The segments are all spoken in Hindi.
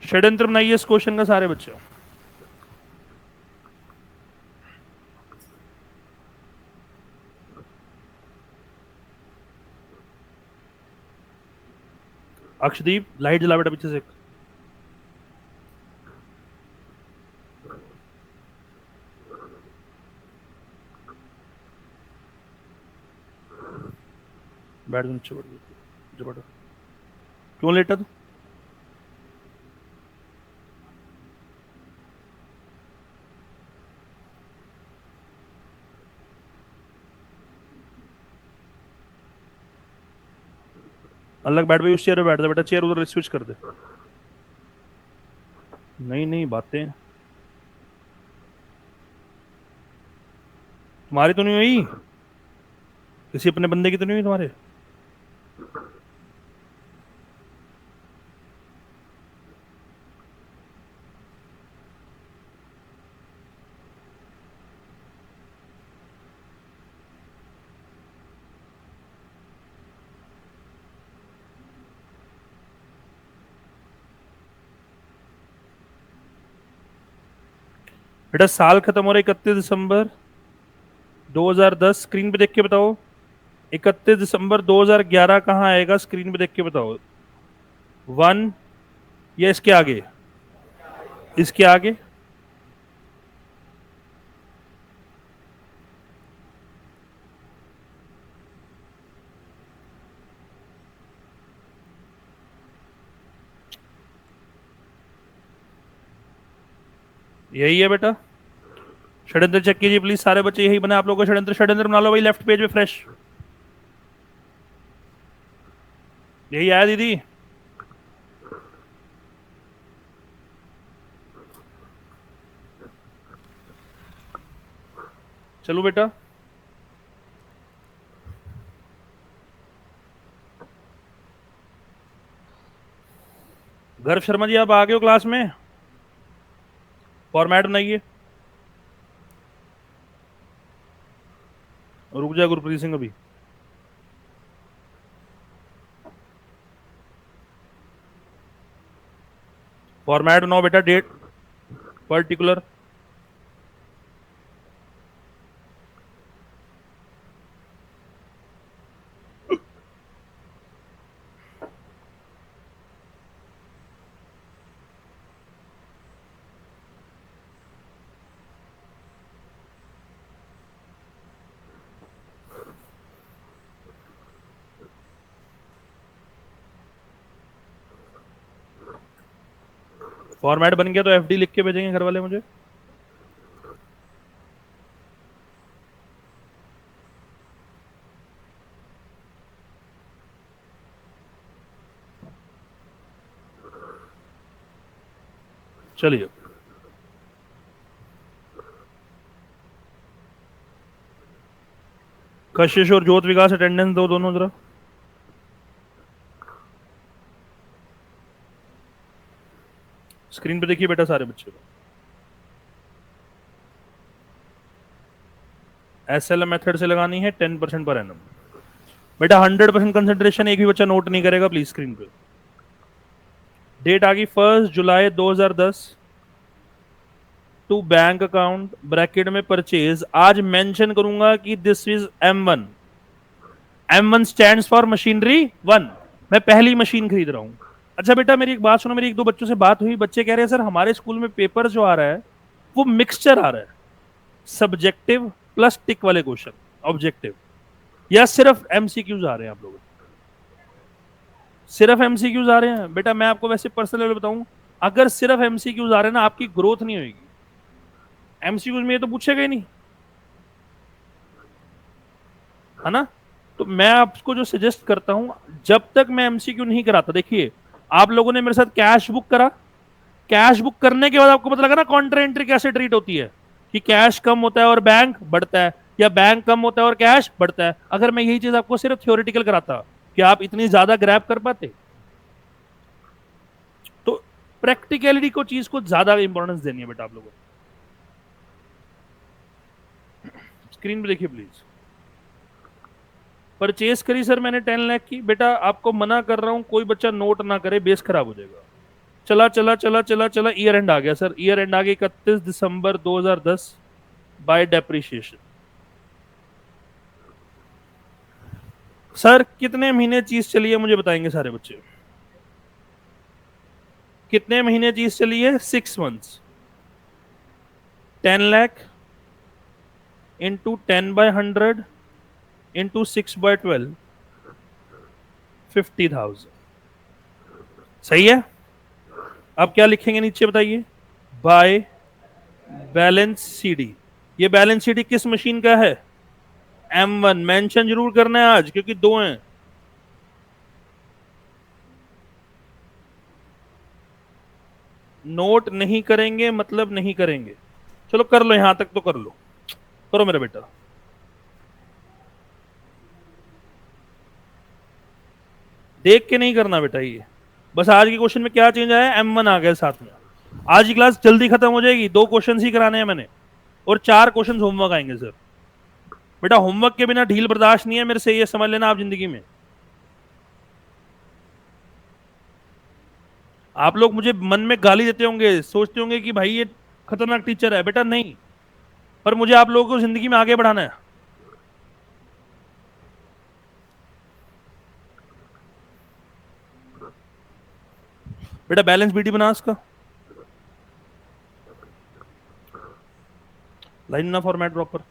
षड्यंत्र बनाइए इस क्वेश्चन का सारे बच्चे। अक्षदीप लाइट जला बेटा पीछे से। बैठ जाओ नीचे, बैठ जाओ बैठो। क्यों लेटा तू? अलग बैठ भाई, उस चेयर पे बैठ जा बेटा, चेयर उधर स्विच कर दे। नहीं नहीं बातें तुम्हारी तो नहीं हुई, किसी अपने बंदे की तो नहीं हुई तुम्हारे। बेटा साल खत्म हो रहा है 31 दिसंबर 2010, स्क्रीन पे देख के बताओ। 31 दिसंबर 2011 कहाँ आएगा, स्क्रीन पे देख के बताओ। 1 या इसके आगे, इसके आगे। यही है बेटा। षड्यंत्र चेक कीजिए प्लीज सारे बच्चे, यही बना आप लोगों का षड्यंत्र। षड्यंत्र बना लो भाई लेफ्ट पेज पे फ्रेश। यही आया दीदी। चलो बेटा। गर्भ शर्मा जी आप आ गए हो क्लास में? फॉर्मेट बनाइए। रुक जा गुरप्रीत सिंह अभी। फॉर्मेट बनाओ बेटा, डेट पर्टिकुलर। फॉर्मेट बन गया तो एफडी लिख के भेजेंगे घर वाले मुझे। चलिए कशिश और ज्योत विकास अटेंडेंस दो दोनों जरा। स्क्रीन पे देखिए बेटा सारे बच्चे को। एसएलएम मेथड से लगानी है 10% पर एनम। बेटा 100% कंसेंट्रेशन, एक भी बच्चा नोट नहीं करेगा प्लीज स्क्रीन पे। डेट आ गई 1 जुलाई 2010 टू बैंक अकाउंट ब्रैकेट में परचेज। आज मेंशन करूंगा कि this is M1। M1 stands for machinery 1। मैं पहली मशीन खरीद रहा हूं। अच्छा बेटा मेरी एक बात सुनो, मेरी एक दो बच्चों से बात हुई, बच्चे कह रहे हैं सर हमारे स्कूल में पेपर जो आ रहा है वो मिक्सचर आ रहा है, सब्जेक्टिव प्लस टिक वाले क्वेश्चन, ऑब्जेक्टिव, या सिर्फ एमसीक्यूज आ रहे हैं आप लोगों? सिर्फ एमसीक्यूज आ रहे हैं? बेटा मैं आपको वैसे पर्सनल लेवल बताऊं, अगर सिर्फ एमसीक्यूज आ रहे हैं ना, आपकी ग्रोथ नहीं होगी। एमसीक्यूज में ये तो पूछेगा ही नहीं, है ना? तो मैं आपको जो सजेस्ट करता हूं, जब तक मैं एमसीक्यू नहीं कराता, देखिए आप लोगों ने मेरे साथ कैश बुक करा, कैश बुक करने के बाद आपको पता लगा ना काउंटर एंट्री कैसे ट्रीट होती है, कि कैश कम होता है और बैंक बढ़ता है, या बैंक कम होता है और कैश बढ़ता है। अगर मैं यही चीज आपको सिर्फ थ्योरेटिकल कराता, क्या आप इतनी ज्यादा ग्रैब कर पाते? तो प्रैक्टिकलिटी को, चीज को ज्यादा इंपॉर्टेंस देनी है बेटा आप लोगों को। स्क्रीन पे देखिए प्लीज। परचेज करी सर मैंने 10 लाख की। बेटा आपको मना कर रहा हूं, कोई बच्चा नोट ना करे, बेस खराब हो जाएगा। चला चला चला चला चला, ईयर एंड आ गया सर, ईयर एंड आ गया 31 दिसंबर 2010 बाय डेप्रिसिएशन। सर कितने महीने चीज चली है मुझे बताएंगे सारे बच्चे, कितने महीने चीज चली है? 6 मंथ्स। 10 lakh into 10/100 into 6/12, 50,000। सही है। अब क्या लिखेंगे नीचे बताइए? By balance CD. ये बैलेंस सीडी किस मशीन का है? M1। मेंशन जरूर करना है आज क्योंकि दो हैं। नोट नहीं करेंगे मतलब नहीं करेंगे। चलो कर लो, यहां तक तो कर लो, करो मेरा बेटा। देख के नहीं करना बेटा, ये बस आज के क्वेश्चन में क्या चेंज आया, M1 आ गया साथ में। आज की क्लास जल्दी खत्म हो जाएगी, 2 क्वेश्चन ही कराने हैं मैंने और 4 क्वेश्चन होमवर्क आएंगे सर। बेटा होमवर्क के बिना ढील बर्दाश्त नहीं है मेरे से, ये समझ लेना आप जिंदगी में। आप लोग मुझे मन में गाली देते होंगे, सोचते होंगे कि भाई ये खतरनाक टीचर है। बेटा नहीं, पर मुझे आप लोगों को जिंदगी में आगे बढ़ाना है। बेटा बैलेंस बीडी बना उसका, लाइन ना फॉर्मेट प्रॉपर।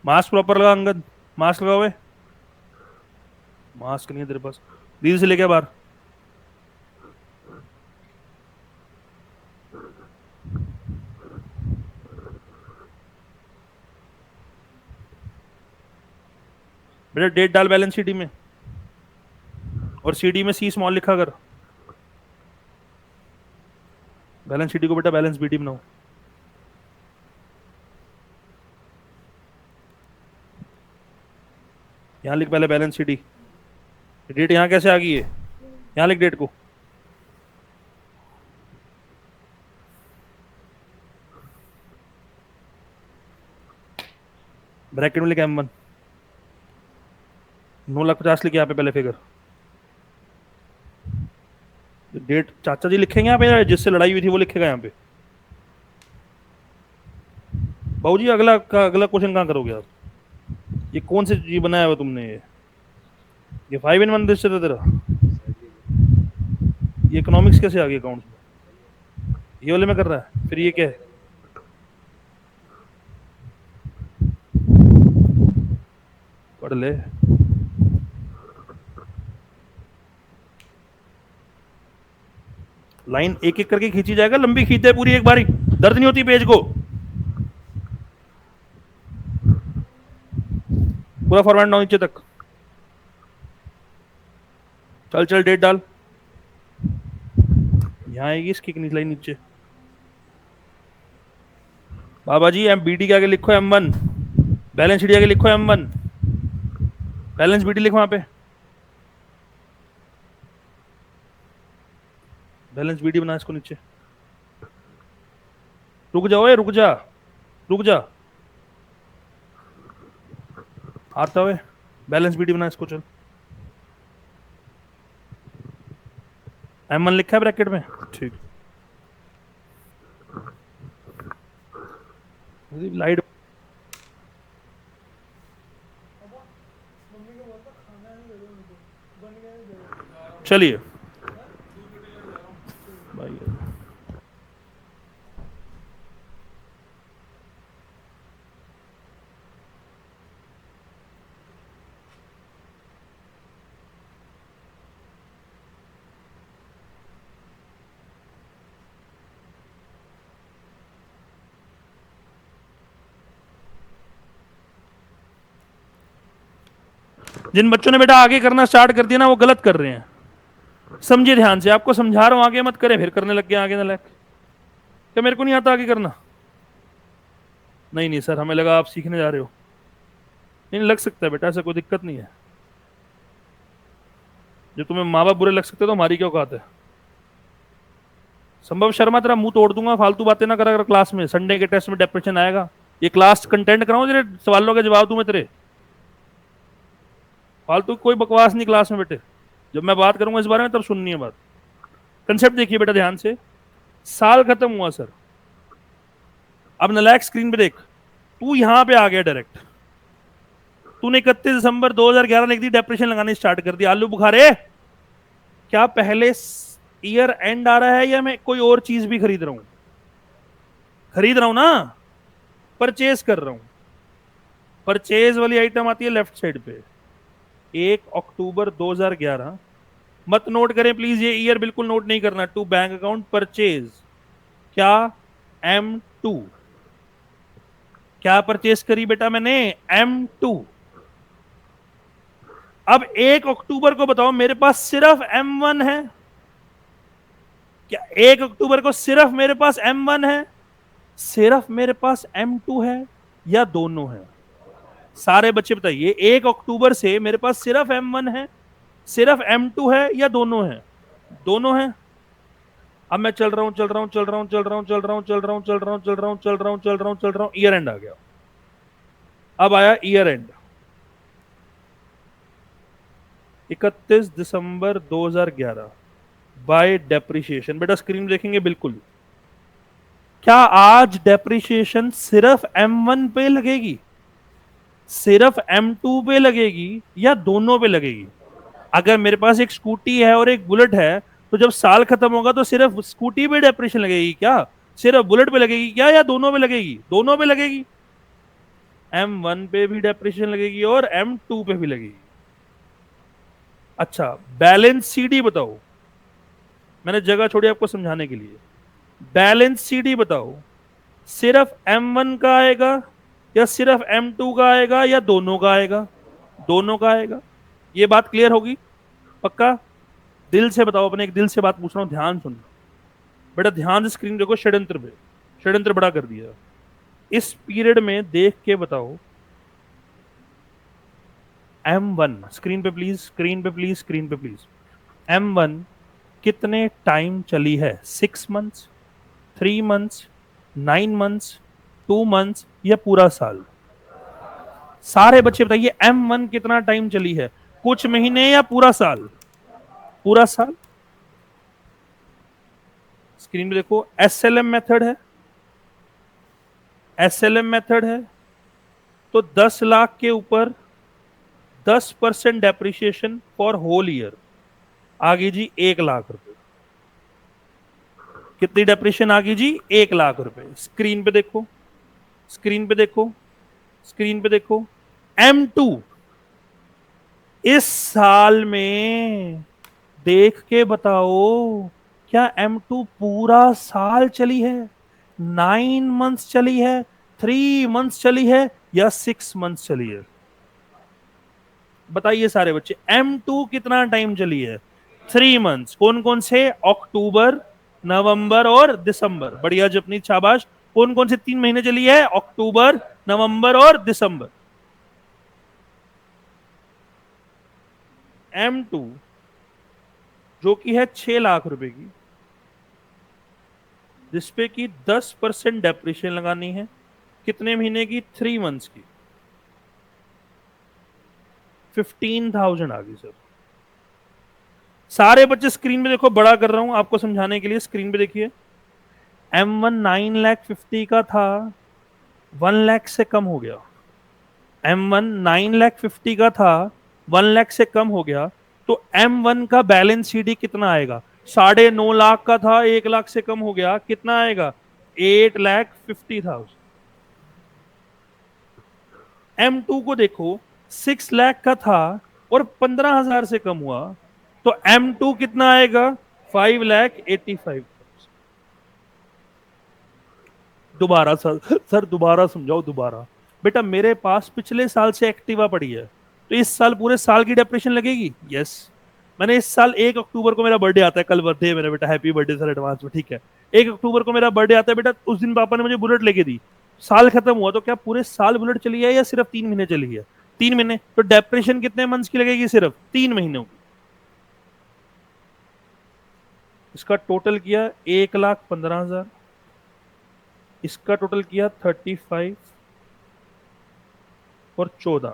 मास्क प्रॉपर लगा अंगद, मास्क लगा हुए। मास्क नहीं है तेरे पास, दीदी से लेके बाहर। बेटा डेट डाल बैलेंस सीडी में, और सीडी में सी स्मॉल लिखा कर। बैलेंस सीडी को बेटा बैलेंस बीडी बनाओ। यहां लिख पहले बैलेंस सीडी। डेट यहां कैसे आ गई है? यहां लिख डेट को। ब्रैकेट में लिख M1। 9,50,000 लिखे यहाँ पे पहले फिगर। डेट चाचा जी लिखेंगे यहाँ पे, जिससे लड़ाई हुई थी वो लिखेगा यहाँ पे। बाबू जी अगला क्वेश्चन कहाँ करोगे आप? ये कौन से जी बनाया हुआ तुमने? ये 5 in 1 दृश्य था तेरा। ये इकोनॉमिक्स कैसे आ गई अकाउंट में? ये वाले में कर रहा है, फिर ये क्या है? पढ़ ले। लाइन एक एक करके खींची जाएगा, लंबी खींचते है पूरी एक बारी, दर्द नहीं होती पेज को। पूरा फॉर्मेट ना नीचे तक। चल चल डेट डाल, यहां आएगी इसकी लाइन नीचे। बाबा जी बीडी के आगे लिखो M1, बैलेंस शीट आगे लिखो M1, बैलेंस बीडी लिखो वहां पे। बैलेंस बीडी बना इसको नीचे। रुक जाओ, रुक जा, रुक जा, आता हुए बैलेंस बीडी बना इसको। चल M1 लिखा है ब्रैकेट में, ठीक। लाइट चलिए भाई। जिन बच्चों ने बेटा आगे करना स्टार्ट कर दिया ना, वो गलत कर रहे हैं। समझिए ध्यान से, आपको समझा रहा हूं, आगे मत करे, फिर करने लग गए आगे ना लग। क्या मेरे को नहीं आता आगे करना? नहीं नहीं सर, हमें लगा आप सीखने जा रहे हो। नहीं लग सकता है बेटा, ऐसा कोई दिक्कत नहीं है। जो तुम्हें माँ बाप बुरे लग सकते तो हमारी क्या औकात है? संभव शर्मा तेरा मुंह तोड़ दूंगा, फालतू बातें ना करा कर क्लास में। संडे के टेस्ट में डिप्रेशन आएगा। ये क्लास कंटेंट कराऊं तेरे सवालों के जवाब दूं मैं तेरे? फालतू कोई बकवास नहीं क्लास में बेटे, जब मैं बात करूंगा इस बारे में तब सुननी है बात। कंसेप्ट देखिए बेटा ध्यान से, साल खत्म हुआ सर, अब नलायक स्क्रीन पे देख, तू यहां पे आ गया डायरेक्ट, तूने 31 दिसंबर 2011 लिख दी, डेप्रेशन लगानी स्टार्ट कर दी, आलू बुखारे। क्या पहले ईयर एंड आ रहा है या मैं कोई और चीज भी खरीद रहा हूं? खरीद रहा हूं ना, परचेज कर रहा हूं। परचेज वाली आइटम आती है लेफ्ट साइड पे, 1 अक्टूबर 2011। मत नोट करें प्लीज, ये ईयर बिल्कुल नोट नहीं करना। टू बैंक अकाउंट परचेज, क्या? M2। क्या परचेज करी बेटा मैंने? M2। अब 1 अक्टूबर को बताओ मेरे पास सिर्फ M1 है क्या? 1 अक्टूबर को सिर्फ मेरे पास M1 है, सिर्फ मेरे पास M2 है, या दोनों है? सारे बच्चे बताइए, 1 अक्टूबर से मेरे पास सिर्फ M1 है, सिर्फ M2 है, या दोनों है? दोनों है। अब मैं चल रहा हूं चल रहा हूं चल रहा हूं चल रहा हूं चल रहा हूं चल रहा हूं चल रहा हूं चल रहा हूं चल रहा हूं चल रहा हूं चल रहा हूं, ईयर एंड आ गया। अब आया year and, 31 December 2011 bye depreciation. बेटा स्क्रीन देखेंगे बिल्कुल, क्या आज डेप्रिसिएशन सिर्फ M1 पे लगेगी, सिर्फ M2 पे लगेगी, या दोनों पे लगेगी? अगर मेरे पास एक स्कूटी है और एक बुलेट है, तो जब साल खत्म होगा तो सिर्फ स्कूटी पे डेप्रिसिएशन लगेगी क्या, सिर्फ बुलेट पे लगेगी क्या, या दोनों पे लगेगी? दोनों पे लगेगी। M1 पे भी डेप्रिसिएशन लगेगी और M2 पे भी लगेगी। अच्छा, बैलेंस सीडी बताओ, मैंने जगह छोड़ी आपको समझाने के लिए। बैलेंस सीडी बताओ, सिर्फ M1 का आएगा, या सिर्फ M2 का आएगा, या दोनों का आएगा? दोनों का आएगा। ये बात क्लियर होगी? पक्का? दिल से बताओ, अपने एक दिल से बात पूछ रहा हूं, ध्यान सुन बेटा, ध्यान से स्क्रीन देखो, षड्यंत्र पे, षड्यंत्र बड़ा कर दिया। इस पीरियड में देख के बताओ, M1 स्क्रीन पे प्लीज, स्क्रीन पे प्लीज, स्क्रीन पे प्लीज। M1 कितने टाइम चली है? 6 मंथ्स, 3 मंथ्स, 9 मंथ्स, 2 मंथ्स, या पूरा साल? सारे बच्चे बताइए, M1 कितना टाइम चली है? कुछ महीने या पूरा साल? पूरा साल। स्क्रीन पे देखो, SLM मेथड है, SLM मेथड है, तो 10 लाख के ऊपर 10% डेप्रिसिएशन फॉर होल ईयर, आगे जी 1 लाख रुपए। कितनी डेप्रिसिएशन आगे जी? 1 लाख रुपए। स्क्रीन पे देखो, स्क्रीन पे देखो, स्क्रीन पे देखो, M2 इस साल में देख के बताओ, क्या M2 पूरा साल चली है, 9 मंथ्स चली है, 3 मंथ्स चली है, या 6 मंथ्स चली है? बताइए सारे बच्चे, M2 कितना टाइम चली है? 3 मंथ्स। कौन कौन से? अक्टूबर, नवंबर और दिसंबर। बढ़िया जपनीत, शाबाश। कौन कौन से 3 महीने चली है? अक्टूबर, नवंबर और दिसंबर। M2 जो कि है 6 लाख रुपए की, जिसपे की 10% डेप्रिसिएशन लगानी है, कितने महीने की? 3 मंथ्स की, 15,000 आ गई सर। सारे बच्चे स्क्रीन पे देखो, बड़ा कर रहा हूं आपको समझाने के लिए, स्क्रीन पे देखिए। M1 9,50,000 का था, 1 लाख से कम हो गया। M1 9,50,000 का था, 1 लाख से कम हो गया, तो M1 का बैलेंस सीडी कितना आएगा? 9.5 लाख का था, 1 लाख से कम हो गया, कितना आएगा? 8,50,000। M2 को देखो, 6 लाख का था और 15,000 से कम हुआ, तो M2 कितना आएगा? 5,85,000। दोबारा सर दोबारा समझाओ दोबारा। बेटा मेरे पास पिछले साल से एक्टिवा पड़ी है, तो इस साल पूरे साल की डेप्रेशन लगेगी? यस। मैंने इस साल 1 अक्टूबर को मेरा बर्थडे आता है, कल बर्थडे है मेरा बेटा, हैप्पी बर्थडे सर एडवांस में, ठीक है। 1 अक्टूबर को मेरा बर्थडे आता है बेटा, उस दिन पापा ने मुझे बुलेट लेके दी, साल खत्म हुआ, तो क्या पूरे साल बुलेट चली है या सिर्फ 3 महीने चली है? 3 महीने, तो डेप्रेशन कितने मंथ्स की लगेगी? सिर्फ 3 महीनों की। इसका टोटल किया 1,15,000, इसका टोटल किया 35 और 14,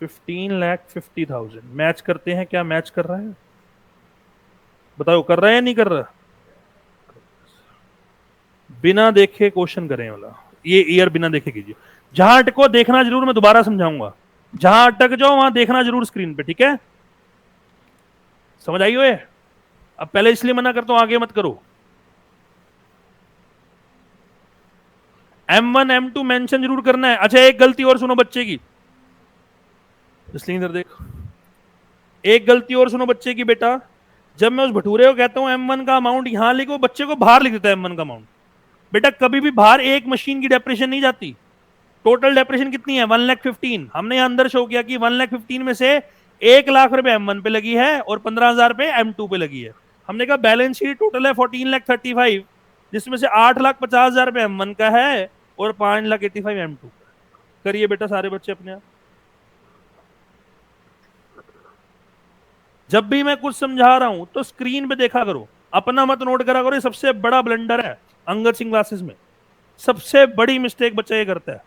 15,50,000 मैच करते हैं क्या? मैच कर रहा है? बताओ कर रहा है या नहीं कर रहा? बिना देखे क्वेश्चन करें वाला, ये ईयर बिना देखे कीजिए। जहां अटको देखना जरूर, मैं दोबारा समझाऊंगा। जहां अटक जाओ वहां देखना जरूर स्क्रीन पे, ठीक है? समझ आई हो? अब पहले इसलिए मना करता हूं आगे मत करो। M1 M2 मेंशन जरूर करना है। अच्छा एक गलती और सुनो बच्चे की, इसलिए इधर देख, एक गलती और सुनो बच्चे की बेटा। जब मैं उस भटूरे को कहता हूं M1 का अमाउंट यहां लिखो, बच्चे को बाहर लिख देता है M1 का अमाउंट। बेटा कभी भी बाहर एक मशीन की डेप्रेशन नहीं जाती। टोटल डेप्रेशन कितनी है? 1,15,000। हमने यहां अंदर शो किया कि 1,15,000 में से 1,00,000 रुपए M1 पे लगी है और 15,000 रुपए M2 पे लगी है। हमने कहा बैलेंस शीट टोटल है 14,35,000, जिसमें से 8,50,000 रुपए M1 का है और 5,85,000 M2 का। करिए बेटा सारे बच्चे अपने आप। जब भी मैं कुछ समझा रहा हूं तो स्क्रीन पे देखा करो, अपना मत नोट करा करो। ये सबसे बड़ा ब्लंडर है अंगद सिंह क्लासेस में, सबसे बड़ी मिस्टेक बच्चा ये करता है।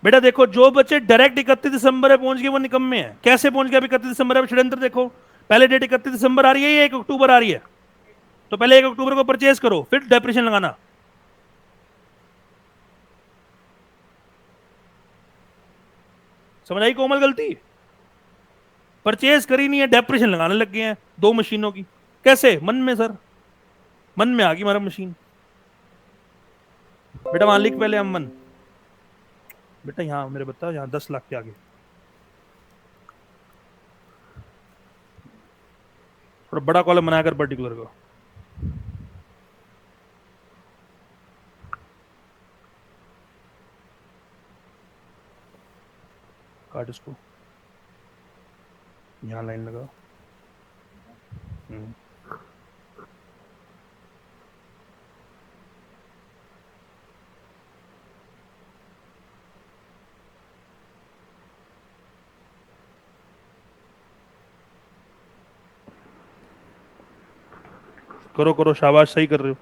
बेटा देखो, जो बच्चे डायरेक्ट 31 दिसंबर में पहुंच गए वो निकम्मे हैं। कैसे पहुंच गए? अभी 31 दिसंबर है, षड्यंत्र देखो। पहले डेट 31 दिसंबर आ रही है या 1 अक्टूबर आ रही है? तो पहले 1 अक्टूबर को परचेज करो, फिर डेप्रेशन लगाना। समझ आई कोमल? गलती परचेज करी नहीं है, डेप्रेशन लगाने लग गए हैं दो मशीनों की। कैसे? मन में सर, मन में आ गई हमारा मशीन। बेटा वहां लिख पहले हम मन। बेटा यहाँ मेरे बता, यहाँ 10 लाख के आगे थोड़ा बड़ा कॉलम बनाकर पर्टिकुलर को। काट इसको, यहाँ लाइन लगाओ। करो करो, शाबाश, सही कर रहे हो।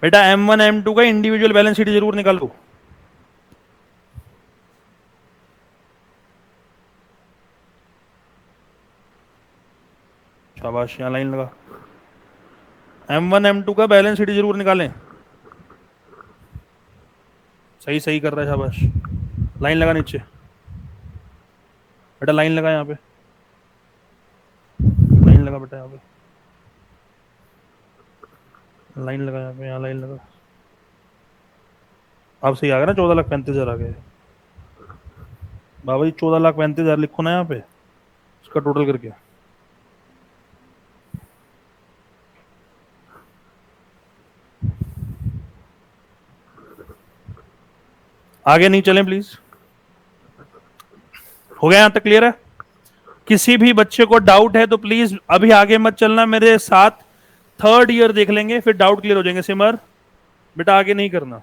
बेटा M1 M2 का इंडिविजुअल बैलेंस शीट जरूर निकालो। शाबाश, यहाँ लाइन लगा। M1 M2 का बैलेंस शीट जरूर निकालें। सही सही कर रहा है, शाबाश। लाइन लगा नीचे बेटा, लाइन लगा यहाँ पे, लाइन लगा बेटा यहाँ पे, लाइन लगा यहाँ पे, यहाँ लाइन लगा। अब सही आ गया ना? 14,35,000 आ गए बाबा जी। 14,35,000 लिखो ना यहाँ पे, इसका टोटल करके। आगे नहीं चलें प्लीज। हो गया? यहां तक क्लियर है? किसी भी बच्चे को डाउट है तो प्लीज अभी आगे मत चलना, मेरे साथ थर्ड ईयर देख लेंगे, फिर डाउट क्लियर हो जाएंगे। सिमर बेटा आगे नहीं करना।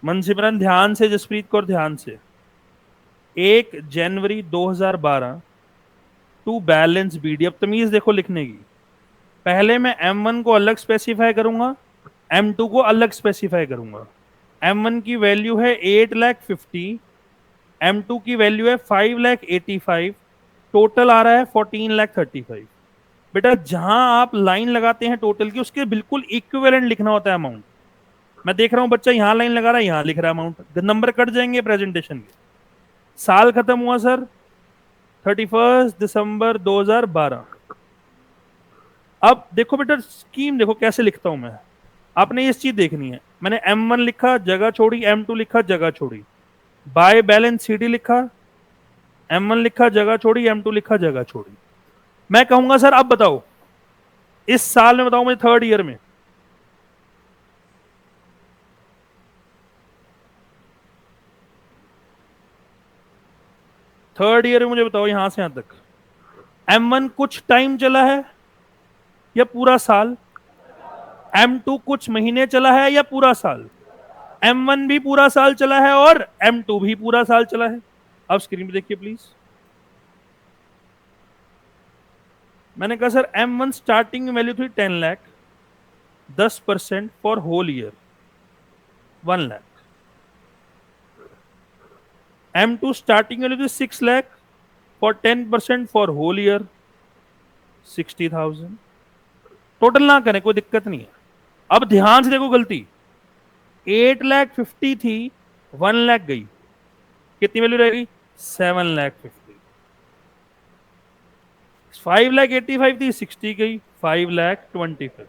मनसिमरन ध्यान से, जसप्रीत कौर ध्यान से, 1 जनवरी 2012 टू बैलेंस बीडी। अब तमीज देखो लिखने की, पहले मैं M1 को अलग स्पेसिफाई करूंगा, M2 को अलग स्पेसिफाई करूंगा। M1 की वैल्यू है 8,50,000, M2 की वैल्यू है 5,85,000, टोटल आ रहा है 14,35,000। बेटा जहां आप लाइन लगाते हैं टोटल की, उसके बिल्कुल इक्विवेलेंट लिखना होता है अमाउंट। मैं देख रहा हूं बच्चा यहां लाइन लगा रहा है, यहां लिख रहा है अमाउंट, नंबर कट जाएंगे प्रेजेंटेशन के। साल खत्म हुआ सर 31 दिसंबर 2012। अब देखो बेटा स्कीम देखो कैसे लिखता हूं मैं, आपने इस चीज देखनी है। मैंने M1 लिखा, जगह छोड़ी, M2 लिखा, जगह छोड़ी, बाय बैलेंस CD लिखा, M1 लिखा, जगह छोड़ी, M2 लिखा, जगह छोड़ी। मैं कहूंगा सर अब बताओ इस साल में, बताओ मुझे थर्ड ईयर में, मुझे बताओ यहां से यहां तक M1 कुछ टाइम चला है या पूरा साल, M2 कुछ महीने चला है या पूरा साल। M1 भी पूरा साल चला है और M2 भी पूरा साल चला है। अब स्क्रीन पे देखिए प्लीज। मैंने कहा सर M1 स्टार्टिंग वैल्यू थी 10 lakh, 10% for whole year 1 lakh. M2 starting value थी 6 lakh for 10% for whole year 60,000। Total ना करें कोई दिक्कत नहीं है। अब ध्यान से देखो गलती, 8,50,000 थी, 1 लाख गई, कितनी वैल्यू रहेगी 7,50,000। 5,85,000 थी, 60 गई, 5,25,000।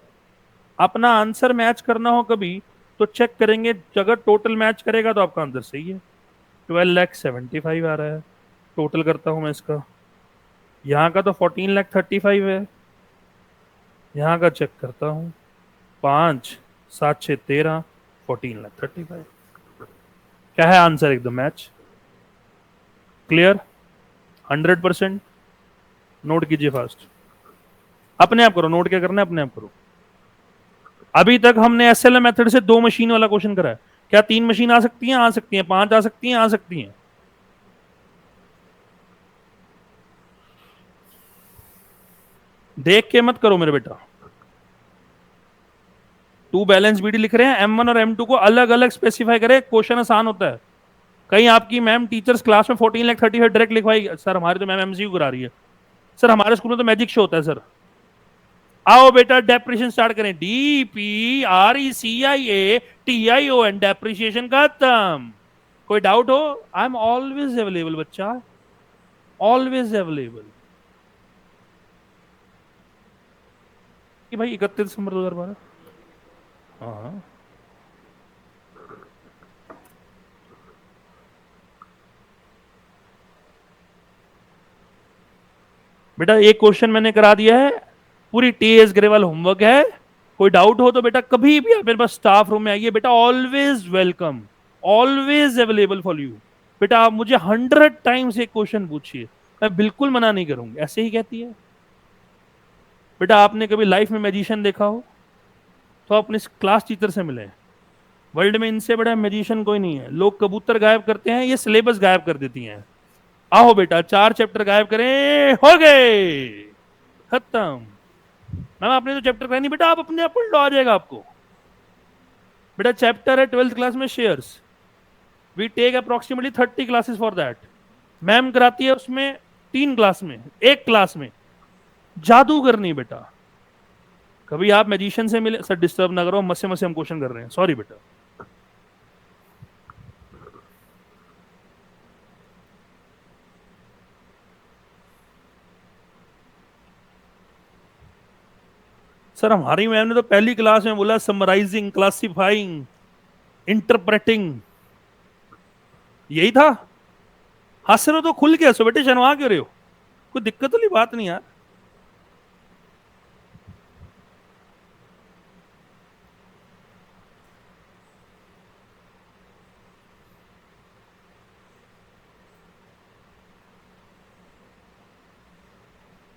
अपना आंसर मैच करना हो कभी तो चेक करेंगे, अगर टोटल मैच करेगा तो आपका आंसर सही है। 12,75,000 आ रहा है। टोटल करता हूं मैं इसका, यहाँ का तो 14,35,000 है, यहाँ का चेक करता हूँ, 5, 7, 6, 13, 14,35,000। क्या है आंसर, एकदम मैच, क्लियर, 100%। नोट कीजिए फास्ट, अपने आप करो, नोट क्या करना है अपने आप करो। अभी तक हमने SLM मेथड से 2 मशीन वाला क्वेश्चन करा है। क्या 3 मशीन आ सकती हैं? आ सकती हैं। 5 आ सकती हैं? आ सकती हैं। देख के मत करो मेरे बेटा। 2 बैलेंस बीडी लिख रहे हैं, M1 और M2 को अलग अलग स्पेसिफाई करें, क्वेश्चन आसान होता है। कहीं आपकी मैम टीचर्स क्लास में 14,35,000 डायरेक्ट लिखवाई, सर हमारे तो मैम MCQ करा रही है, सर हमारे स्कूल में तो मैजिक शो होता है सर। आओ बेटा डेप्रिशिएशन स्टार्ट करें, DPRECIATION, डेप्रिशिएशन खत्म। कोई डाउट हो, आई एम ऑलवेज अवेलेबल बच्चा, ऑलवेज अवेलेबल। कि भाई 31 दिसंबर 2012। हाँ बेटा एक क्वेश्चन मैंने करा दिया है, पूरी TS ग्रेवाल होमवर्क है। कोई डाउट हो तो बेटा कभी भी आप मेरे पास स्टाफ रूम में आइए बेटा, always welcome, always available for you. बेटा आप मुझे 100 टाइम्स एक क्वेश्चन पूछिए, मैं बिल्कुल मना नहीं करूंगी। ऐसे ही कहती है बेटा, आपने कभी लाइफ में मैजिशियन देखा हो तो अपने क्लास टीचर से मिले। वर्ल्ड में इनसे बड़ा मैजिशियन कोई नहीं है। लोग कबूतर गायब करते हैं, ये सिलेबस गायब कर देती हैं। आओ बेटा 4 चैप्टर गायब करें, हो गए, खत्म। मैम आपने तो चैप्टर कराया नहीं बेटा, आप अपने आप पढ़ लो, आ जाएगा आपको। बेटा चैप्टर है 12th क्लास में shares, we take approximately 30 classes for that. Ma'am कराती है उसमें 3 क्लास में, 1 क्लास में जादू करनी बेटा। कभी आप मैजिशियन से मिले, सर डिस्टर्ब ना करो, मसे मसे हम क्वेश्चन कर रहे हैं, सॉरी बेटा। सर हमारी मैम ने तो पहली क्लास में बोला समराइजिंग, क्लासिफाइंग, इंटरप्रेटिंग, यही था। हंस रहे हो तो खुल के हंसो बेटे, शर्मा क्यों रहे हो, कोई दिक्कत वाली बात नहीं यार।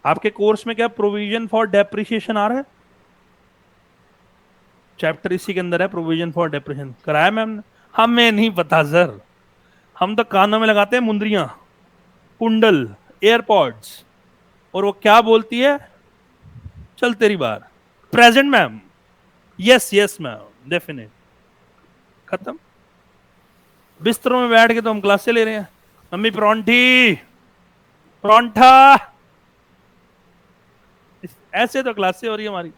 आपके कोर्स में क्या प्रोविजन फॉर डेप्रिसिएशन आ रहा है? चैप्टर इसी के अंदर है, प्रोविजन फॉर डेप्रिसिएशन कराया मैम ने। हमें नहीं पता सर, हम तो कानों में लगाते हैं मुंदरियां, कुंडल, एयरपॉड्स, और वो क्या बोलती है, चल तेरी बार, present ma'am, yes yes ma'am, definite, खत्म। बिस्तरों में बैठ के तो हम क्लासे ले रहे हैं, मम्मी परौंठी, परौंठा, ऐसे तो क्लासे हो रही है हमारी।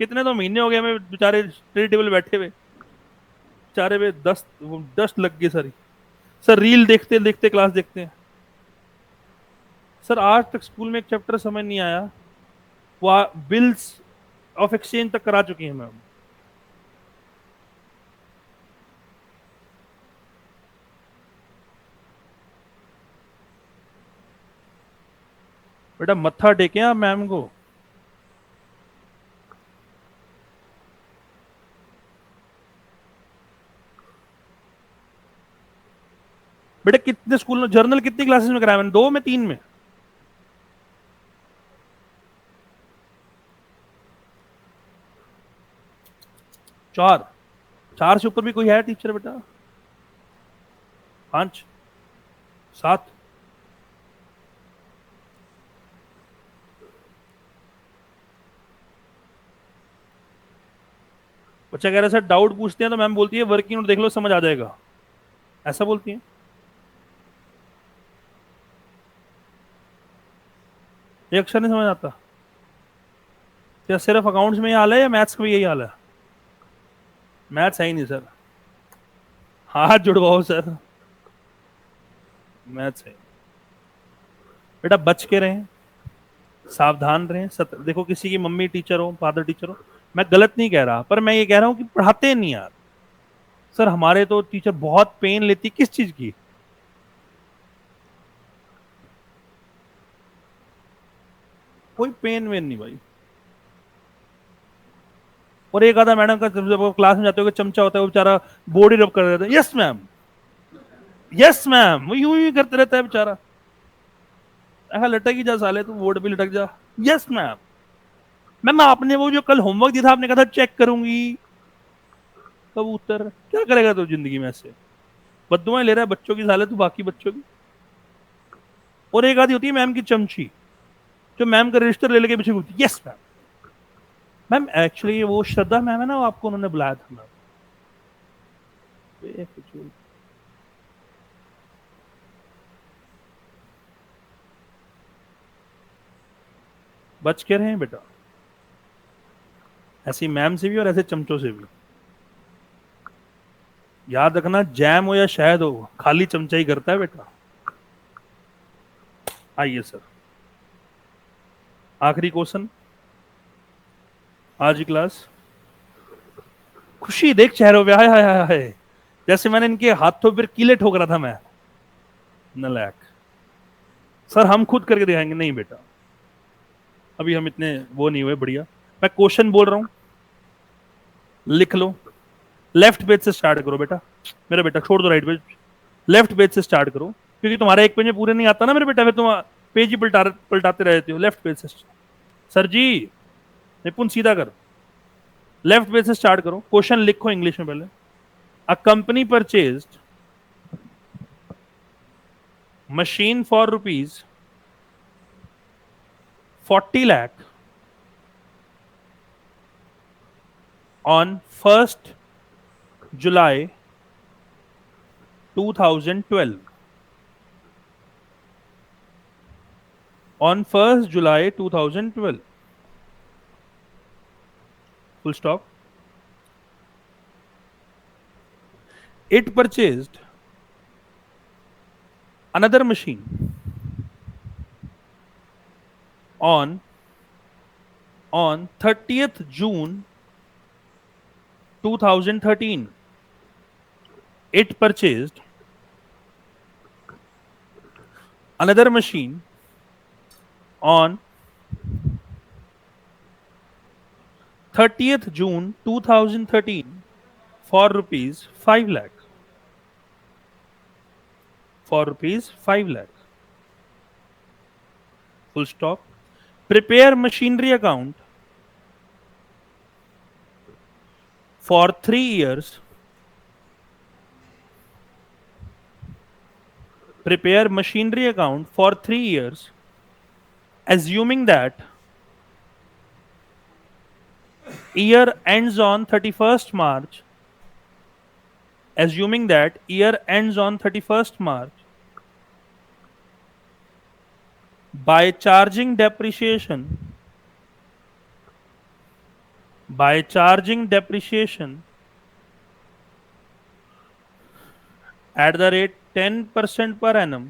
कितने तो महीने हो गए हमें बेचारे स्टडी टेबल बैठे हुए, बेचारे पे दस्त डस्ट लग गई सारी। सर रील देखते देखते क्लास देखते हैं। सर आज तक स्कूल में एक चैप्टर समझ नहीं आया, वो बिल्स ऑफ एक्सचेंज तक करा चुकी है मैम। बेटा मत्था टेके आप मैम को। बेटा कितने स्कूल में जर्नल कितनी क्लासेस में कराया मैंने, 2 में 3 में? चार, 4 से ऊपर भी कोई है टीचर बेटा? 5, 7? बच्चा कह रहा है सर डाउट पूछते हैं तो मैम बोलती है वर्किंग नोट देख लो समझ आ जाएगा, ऐसा बोलती है। ये अक्षर नहीं समझ आता क्या? सिर्फ अकाउंट्स में ये हाल है या मैथ्स का भी यही हाल है? मैथ्स है ही नहीं सर, हाथ जुड़वाओ सर, मैथ्स है। बेटा बच के रहें, सावधान रहें, देखो किसी की मम्मी टीचर हो, फादर टीचर हो, मैं गलत नहीं कह रहा, पर मैं ये कह रहा हूं कि पढ़ाते नहीं यार। सर हमारे तो टीचर बहुत पेन लेती, किस चीज की? कोई पेन वेन नहीं भाई। और एक आधा मैडम का जब वो क्लास में जाते हो चमचा होता है, वो बेचारा बोर्ड ही रब कर देता है, यस मैम, यस मैम, वो यूं ही करते रहता है बेचारा। ऐसा लटक ही जा साले, तू बोर्ड पे लटक जा, यस मैम। मैम आपने वो जो कल होमवर्क दिया था, आपने कहा था चेक करूंगी, कबूतर क्या करेगा तू जिंदगी में ऐसे? बद्दुआएं ले रहा है बच्चों की साले तू, बाकी बच्चों की। और एक आधी होती है मैम की चमची, जो मैम का रजिस्टर ले लेके पीछे घूमती, यस मैम। मैम एक्चुअली वो श्रद्धा मैम है ना, वो आपको उन्होंने बुलाया था मैम। बेफिजूल। बच के रहें बेटा, ऐसी मैम से भी और ऐसे चमचों से भी। याद रखना, जैम हो या शहद हो, खाली चमचा ही करता है बेटा। आइए सर, आखिरी क्वेश्चन आज की क्लास। खुशी देख चेहरों पे, हाय हाय हाय हाय, जैसे मैंने इनके हाथों पर कीले ठोक रहा था मैं, नलायक। सर हम खुद करके दिखाएंगे, नहीं बेटा अभी हम इतने वो नहीं हुए बढ़िया। मैं क्वेश्चन बोल रहा हूं, लिख लो। लेफ्ट पेज से स्टार्ट करो बेटा, मेरा बेटा छोड़ दो राइट पेज, लेफ्ट पेज से स्टार्ट करो, क्योंकि तुम्हारा एक पेज में पूरे नहीं आता ना मेरे बेटा, फिर तुम पेज ही पलटाते रहते हो। लेफ्ट पेज से, सर जी निपुण सीधा कर, लेफ्ट पेज से स्टार्ट करो, क्वेश्चन लिखो इंग्लिश में पहले। A company purchased machine for rupees 40 lakh on 1st July 2012, on 1st July 2012, full stop. It purchased another machine on 30th June 2013. It purchased another machine on 30th June 2013 for rupees 5 lakh. For rupees 5 lakh. Full stop. Prepare machinery account for 3 years prepare machinery account for 3 years, assuming that year ends on 31st March, assuming that year ends on 31st March, by charging depreciation at the rate 10% per annum,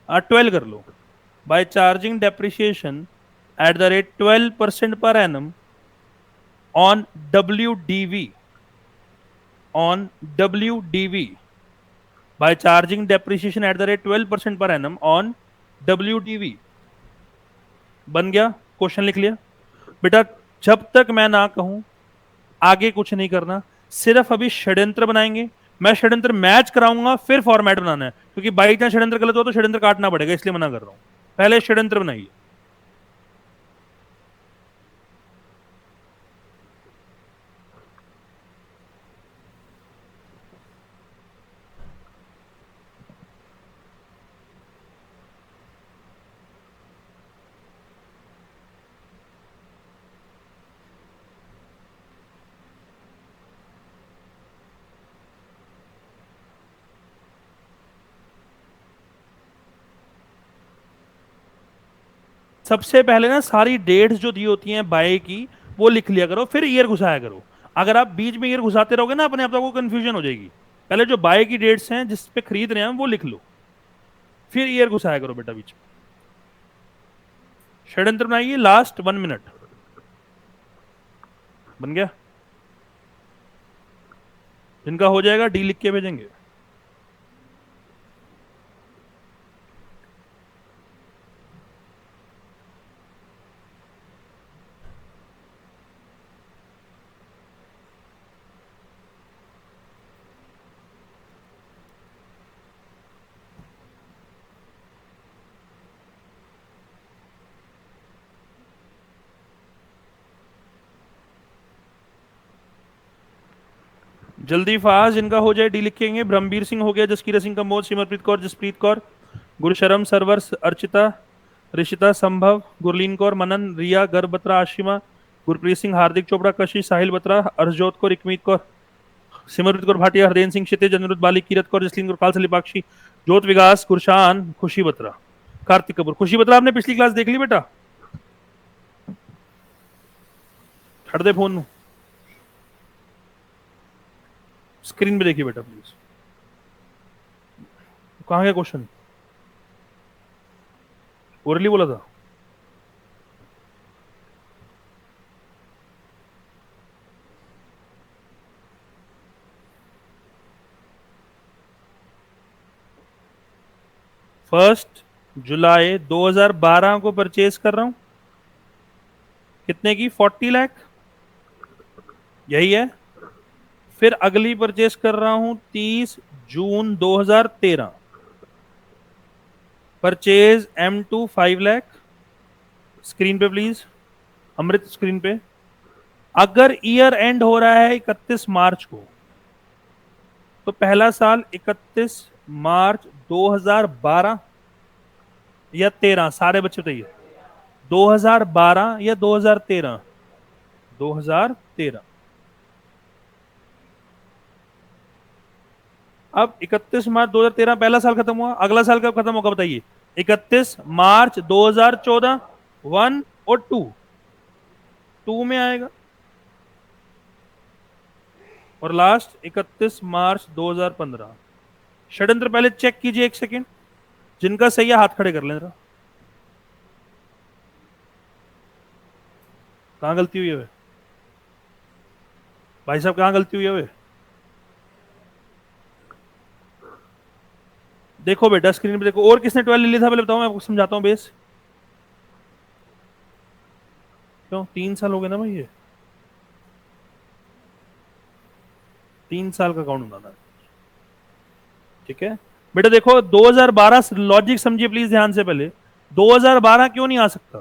12 कर लो, by charging depreciation at the rate 12% per annum on WDV, by charging depreciation at the rate 12% per annum on WDV. बन गया? क्वेश्चन लिख लिया बेटा? जब तक मैं ना कहूं आगे कुछ नहीं करना, सिर्फ अभी षड्यंत्र बनाएंगे, मैं षड्यंत्र मैच कराऊंगा, फिर फॉर्मेट बनाना है, क्योंकि बाई चांस षड्यंत्र गलत हो तो षड्यंत्र काटना पड़ेगा, इसलिए मना कर रहा हूं। पहले षड्यंत्र बनाइए। सबसे पहले ना सारी डेट्स जो दी होती हैं बाय की वो लिख लिया करो, फिर ईयर घुसाया करो। अगर आप बीच में ईयर घुसाते रहोगे ना, अपने आप को कंफ्यूजन हो जाएगी। पहले जो बाय की डेट्स हैं जिस पे खरीद रहे हैं वो लिख लो, फिर ईयर घुसाया करो बेटा बीच में। षड्यंत्र बनाइए, लास्ट 1 मिनट। बन गया? जिनका हो जाएगा डी लिख के भेजेंगे। जल्दी फास्ट, जिनका हो जाए डी लिखेंगे। ब्रह्मवीर सिंह हो गया, जसकीरत सिंह कंबोज, सिमरप्रीत कौर, जसप्रीत कौर, गुरशरम सरवर, अर्चिता, ऋषिता, संभव, गुरलीन कौर, मनन, रिया, गर्भ बत्रा, आशिमा, गुरप्रीत सिंह, हार्दिक चोपड़ा, कशिश, साहिल बत्रा, अर्शजोत कौर, इकमीत कौर, सिमरप्रीत कौर भाटिया, हरदेन सिंह, क्षितिज, अनिरुद्ध बाली, कीरत कौर, जसलीन कौर, खालसा लिपाक्षी, ज्योत विकास, गुरशान, खुशी बत्रा, कार्तिक कपूर। खुशी बत्रा आपने पिछली क्लास देख ली बेटा? छड़ दे फोन, स्क्रीन पे देखिए बेटा प्लीज। कहां गया क्वेश्चन? ओरली बोला था। फर्स्ट जुलाई 2012 को परचेज कर रहा हूं, कितने की? 40 लाख, यही है। फिर अगली परचेस कर रहा हूं 30 जून 2013, परचेज M2 5 लाख। स्क्रीन पे प्लीज, अमृत स्क्रीन पे। अगर ईयर एंड हो रहा है 31 मार्च को, तो पहला साल 31 मार्च 2012 या 13, सारे बच्चे बताइए 2012 या 2013? 2013। अब 31 मार्च 2013 पहला साल खत्म हुआ, अगला साल कब खत्म होगा बताइए? 31 मार्च 2014, 1 और 2 में आएगा। और लास्ट 31 मार्च 2015। षड्यंत्र पहले चेक कीजिए, एक सेकेंड, जिनका सही है हाथ खड़े कर लें जरा। कहां गलती हुई है भाई साहब, कहां गलती हुई है? देखो बेटा स्क्रीन पे देखो। और किसने 12 ले लिया था पहले बताओ, मैं आपको समझाता हूँ बेस। क्यों 3 साल हो गए ना भाई, ये 3 साल का अकाउंट बनाना है, ठीक है बेटा। देखो 2012 लॉजिक समझिए प्लीज ध्यान से। पहले 2012 क्यों नहीं आ सकता?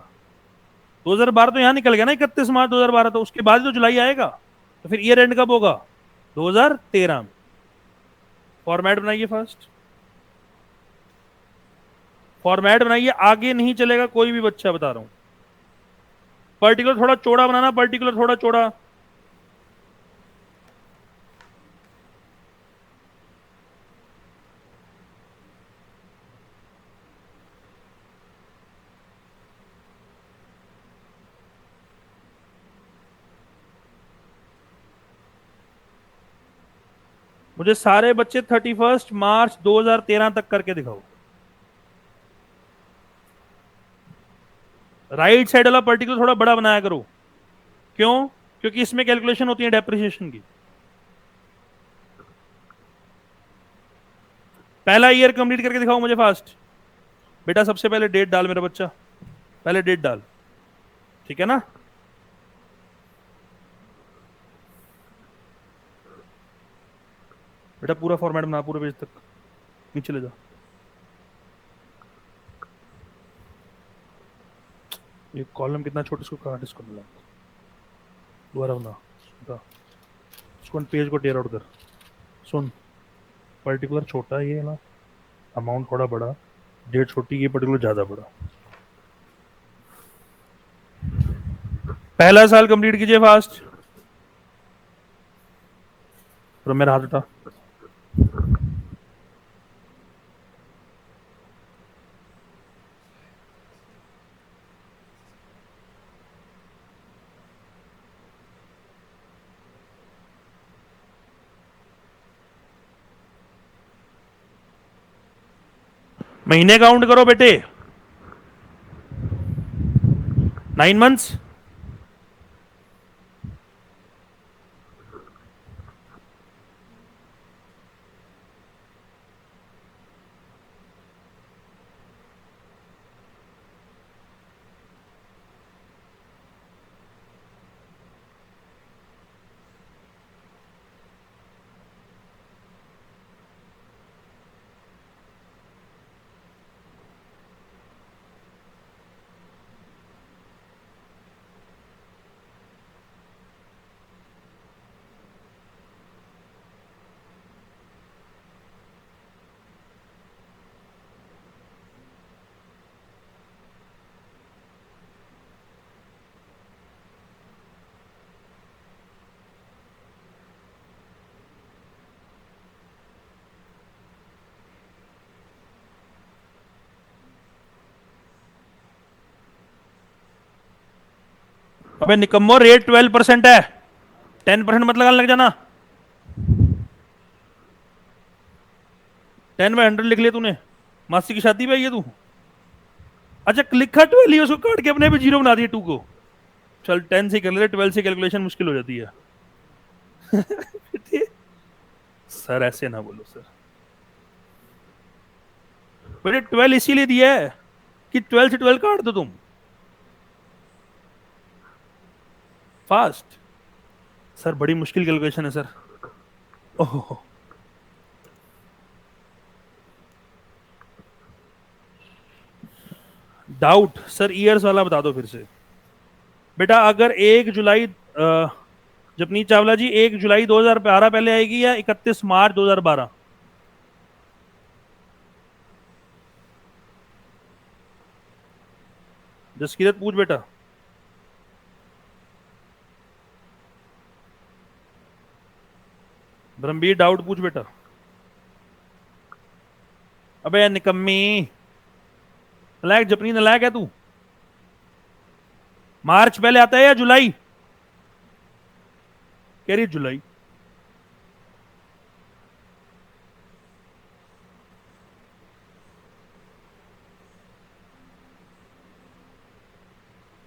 2012 तो यहां निकल गया ना 31 मार्च 2012, तो उसके बाद तो जुलाई आएगा, तो फिर ईयर एंड कब होगा? 2013 में। फॉर्मेट बनाइए फर्स्ट। फॉर्मेट बनाइए, आगे नहीं चलेगा कोई भी बच्चा, बता रहा हूं। पर्टिकुलर थोड़ा चौड़ा बनाना, पर्टिकुलर थोड़ा चौड़ा। मुझे सारे बच्चे 31 मार्च 2013 तक करके दिखाओ। राइट साइड वाला पर्टिकुलर थोड़ा बड़ा बनाया करो। क्यों? क्योंकि इसमें कैलकुलेशन होती है डेप्रिसिएशन की। पहला ईयर कंप्लीट करके दिखाओ मुझे फास्ट। बेटा सबसे पहले डेट डाल मेरा बच्चा, पहले डेट डाल, ठीक है ना? बेटा पूरा फॉर्मेट बना, पूरे पेज तक नीचे ले जा। ये कॉलम कितना छोटा, इसको काट, इसको मिला, दोबारा बना, बता। इसको पेज को टेयर आउट कर। सुन, पर्टिकुलर छोटा ये ना, अमाउंट थोड़ा बड़ा, डेट छोटी, ये पर्टिकुलर ज्यादा बड़ा। पहला साल कंप्लीट कीजिए फास्ट। तो मेरा हाथ उठा। महीने काउंट करो बेटे, 9 मंथ्स। अबे निकम्मो, रेट 12% है, 10% मत लगाने लग जाना। 10/100 लिख लिया तूने, मासी की शादी पे आई है तू। अच्छा लिखा 12 ही, उसको काट के अपने पे जीरो बना दिया 2 को। चल 10 से कर ले, 12 से कैलकुलेशन मुश्किल हो जाती है। सर ऐसे ना बोलो सर, बेटे 12 इसीलिए दिया है कि 12 से 12 काट दो तुम फास्ट। सर बड़ी मुश्किल कैलकुलेशन है सर। ओह, डाउट सर, ईयर्स वाला बता दो फिर से। बेटा अगर 1 जुलाई, जपनीत चावला जी, 1 जुलाई 2012 पहले आएगी या 31 मार्च 2012? जसकीरत पूछ बेटा। ब्रह्मवीर डाउट पूछ बेटा। अबे यार निकम्मी, नलायक, जपनी नलायक है तू। मार्च पहले आता है या जुलाई? कह रही जुलाई।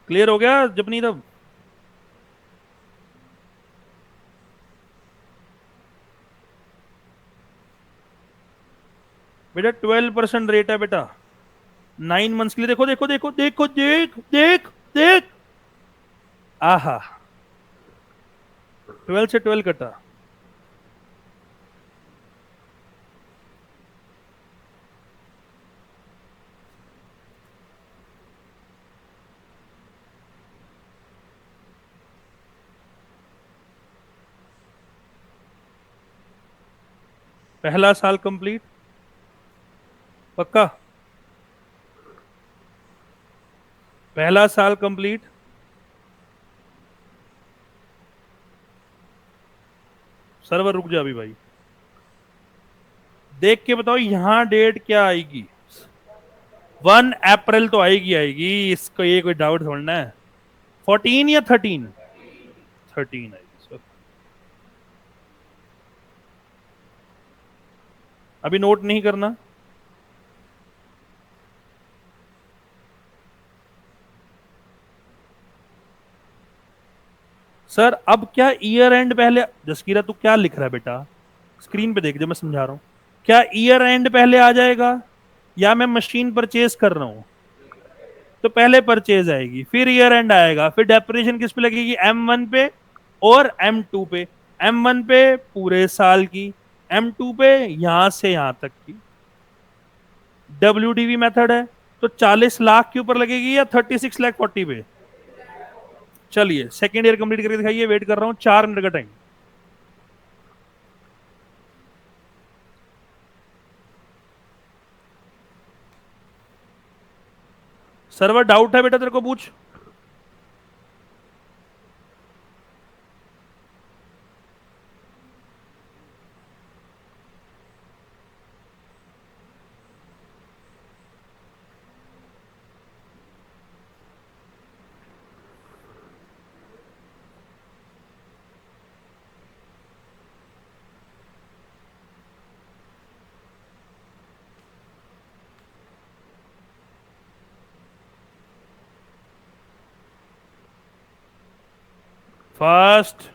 क्लियर हो गया जपनी तब? बेटा 12% रेट है बेटा, 9 मंथ्स के लिए। देखो देखो देखो देखो, देख देख देख, आहा, 12 से 12 कटा। पहला साल कंप्लीट, पक्का? पहला साल कंप्लीट, सर्वर रुक जा अभी भाई, देख के बताओ यहां डेट क्या आएगी। 1 अप्रैल तो आएगी आएगी, इसको ये कोई डाउट थोड़ा है। 14 या 13? 13 आएगी सर। अभी नोट नहीं करना। सर अब क्या ईयर एंड पहले, जसकीरा तू क्या लिख रहा है बेटा, स्क्रीन पे देख, जो मैं समझा रहा हूं। क्या ईयर एंड पहले आ जाएगा, या मैं मशीन परचेज कर रहा हूं? तो पहले परचेज आएगी, फिर ईयर एंड आएगा, फिर डेप्रिसिएशन किस पे लगेगी, M1 पे और M2 पे। M1 पे पूरे साल की, M2 पे यहां से यहां तक की। WDV मेथड है, तो 40 लाख के ऊपर लगेगी या 36 लाख 40 पे? चलिए सेकेंड ईयर कंप्लीट करके दिखाइए, वेट कर रहा हूं, 4 मिनट का टाइम। सर्वर डाउट है बेटा तेरे को, पूछ। First,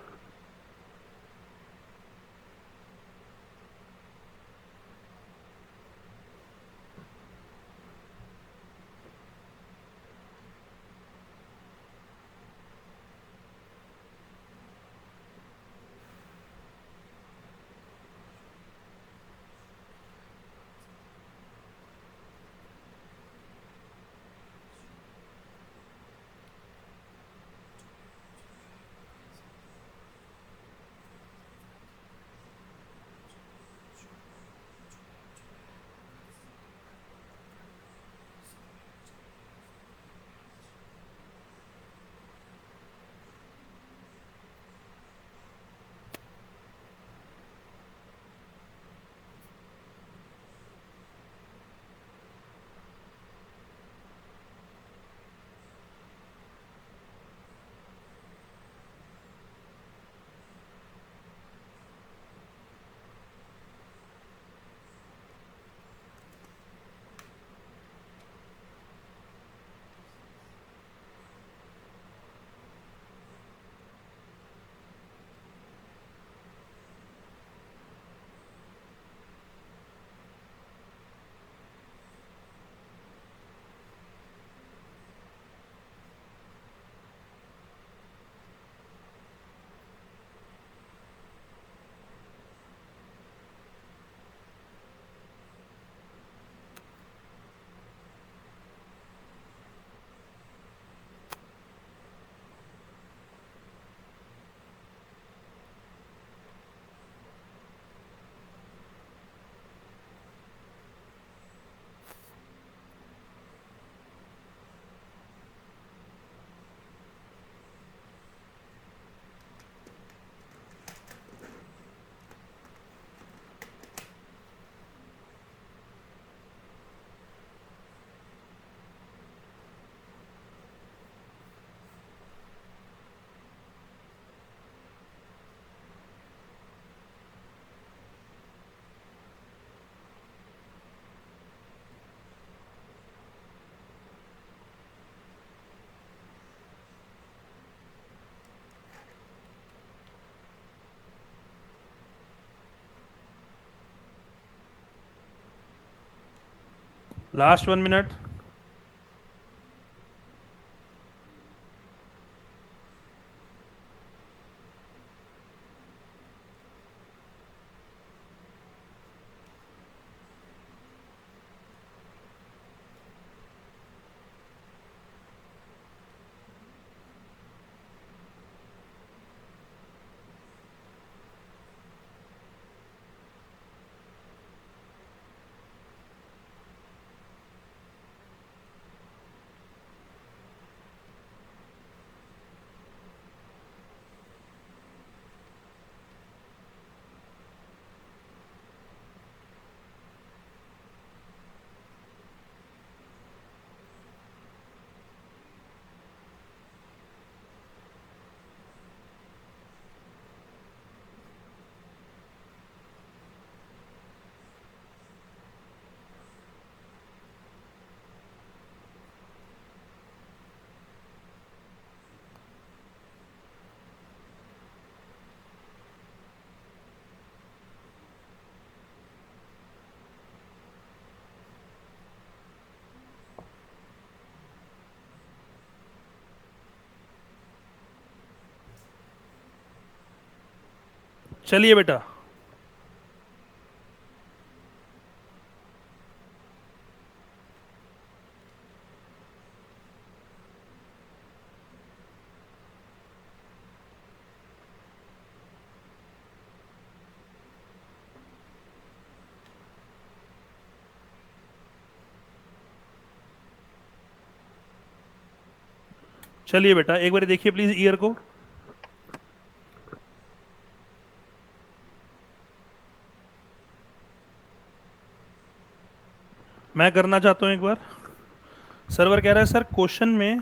last 1 minute. चलिए बेटा, चलिए बेटा एक बार देखिए प्लीज ईयर को। मैं करना चाहता हूं एक बार। सर्वर कह रहा है सर क्वेश्चन में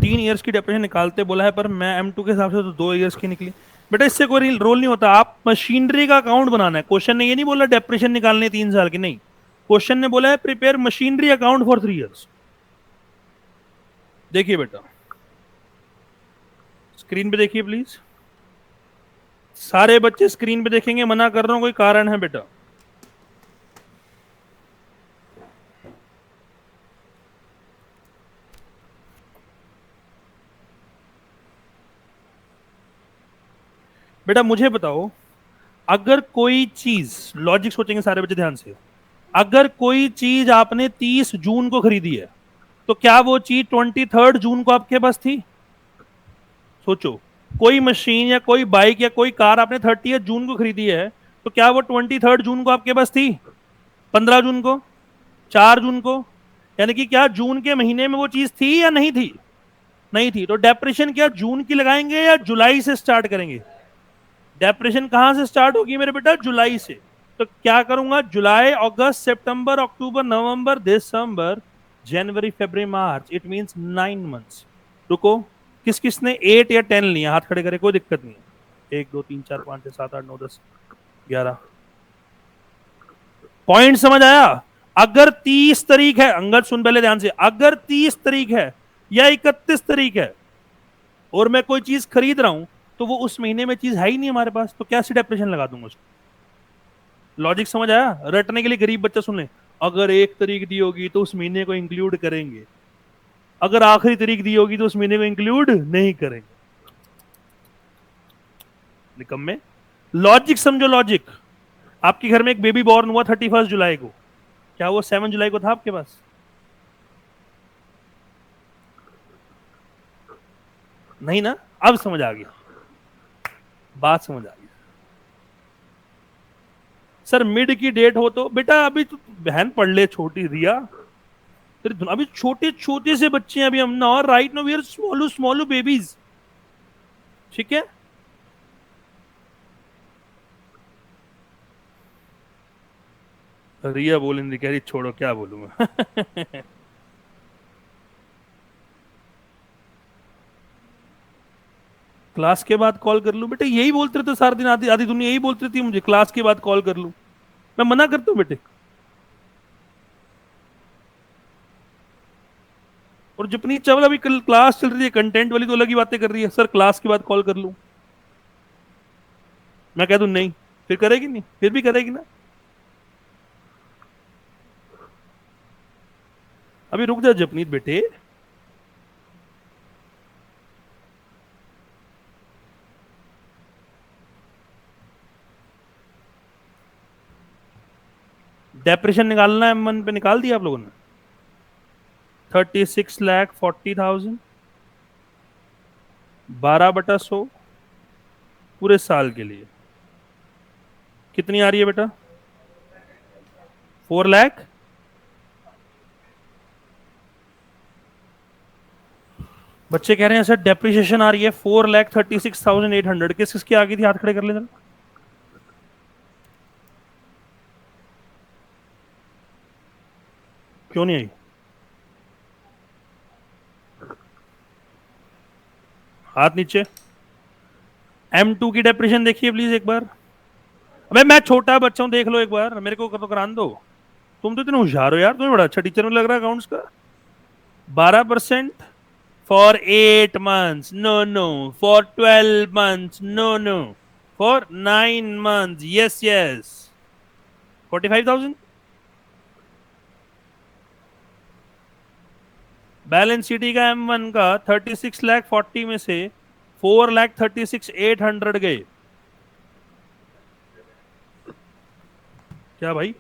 3 इयर्स की डेप्रेशन निकालते बोला है, पर मैं M2 के हिसाब से तो 2 इयर्स की निकली। बेटा इससे कोई रोल नहीं होता, आप मशीनरी का अकाउंट बनाना है। क्वेश्चन ने ये नहीं बोला डेप्रेशन निकालने 3 साल की, नहीं। क्वेश्चन ने बोला है prepare machinery account for 3 years. देखिए बेटा स्क्रीन पे देखिए प्लीज। सारे बच्चे स्क्रीन पे देखेंगे, मना कर रहा हूं, कोई कारण है बेटा। बेटा मुझे बताओ, अगर कोई चीज, लॉजिक सोचेंगे सारे बच्चे ध्यान से, अगर कोई चीज आपने 30 जून को खरीदी है, तो क्या वो चीज 23 जून को आपके पास थी? सोचो, कोई मशीन या कोई बाइक या कोई कार आपने 30 जून को खरीदी है, तो क्या वो 23 जून को आपके पास थी? 15 जून को, 4 जून को? यानी कि क्या जून के महीने में वो चीज थी या नहीं थी? नहीं थी। तो डेप्रेशन क्या जून की लगाएंगे या जुलाई से स्टार्ट करेंगे? डेप्रेशन कहां से स्टार्ट होगी मेरे बेटा? जुलाई से। तो क्या करूंगा, जुलाई, अगस्त, सितंबर, अक्टूबर, नवंबर, दिसंबर, जनवरी, फरवरी, मार्च, इट मींस 9 मंथ्स। रुको, किस किस ने 8 या 10 लिया? हाथ खड़े करे, कोई दिक्कत नहीं है। 1 2 3 4 5 6 7 8 9 10 11। पॉइंट समझ आया? अगर 30 तारीख है, अंगद सुन पहले ध्यान से, अगर 30 तारीख है या 31 तारीख है और मैं कोई चीज खरीद रहा हूं, तो वो उस महीने में चीज है ही नहीं हमारे पास, तो कैसे डेप्रेशन लगा दूंगा उसको? लॉजिक समझ आया? रटने के लिए गरीब बच्चा सुन ले। अगर 1 तारीख दी होगी तो उस महीने को इंक्लूड करेंगे, अगर आखिरी तारीख दी होगी तो उस महीने को इंक्लूड नहीं करेंगे। निकम्मे, लॉजिक समझो, लॉजिक। आपके घर में एक बेबी बॉर्न हुआ 31 जुलाई को, क्या वो 7 जुलाई को था आपके पास? नहीं ना? अब समझ आ गया, बात समझ आ गई। सर मिड की डेट हो तो बेटा, अभी तो बहन पढ़ ले, छोटी रिया, तेरे अभी छोटे छोटे से बच्चे हैं, अभी हम ना, right now we are smallu smallu babies, ठीक है? रिया बोलेंगी, कह रही छोड़ो क्या बोलूं मैं। क्लास के बाद कॉल कर लूं? बेटे यही बोलते रहते सारा दिन, आधी आधी दुनिया यही बोलती रहती है मुझे, क्लास के बाद कॉल कर लूं। मैं मना करता हूं बेटे। और जितनी चावल अभी कल क्लास चल रही है कंटेंट वाली, तो अलग ही बातें कर रही है, सर क्लास के बाद कॉल कर लूं। मैं कह दूं नहीं, फिर करेगी नहीं? फिर भी करेगी ना। अभी रुक जा जपनीत बेटे। डेप्रेशन निकालना है M1 पे, निकाल दिया आप लोगों ने? 36,40,000, 12/100 पूरे साल के लिए कितनी आ रही है बेटा? 4 लाख। बच्चे कह रहे हैं सर डेप्रिसिएशन आ रही है 4,36,800, किस किसकी आ गई थी? हाथ खड़े कर ले जरा। क्यों नहीं आई? हाथ नीचे। M2 की डेप्रेशन देखिए प्लीज एक बार। अबे मैं छोटा बच्चा हूं, देख लो एक बार, मेरे को तो करान दो। तुम तो इतने होशियार हो यार, तुम्हें बड़ा अच्छा टीचर में लग रहा है अकाउंट्स का। 12% for 8 months, no no. For 12 months, no no. For 9 months, yes yes. 45,000। Balance sheet का M1 का 36,40,000 में से 4,36,800 गए। क्या भाई?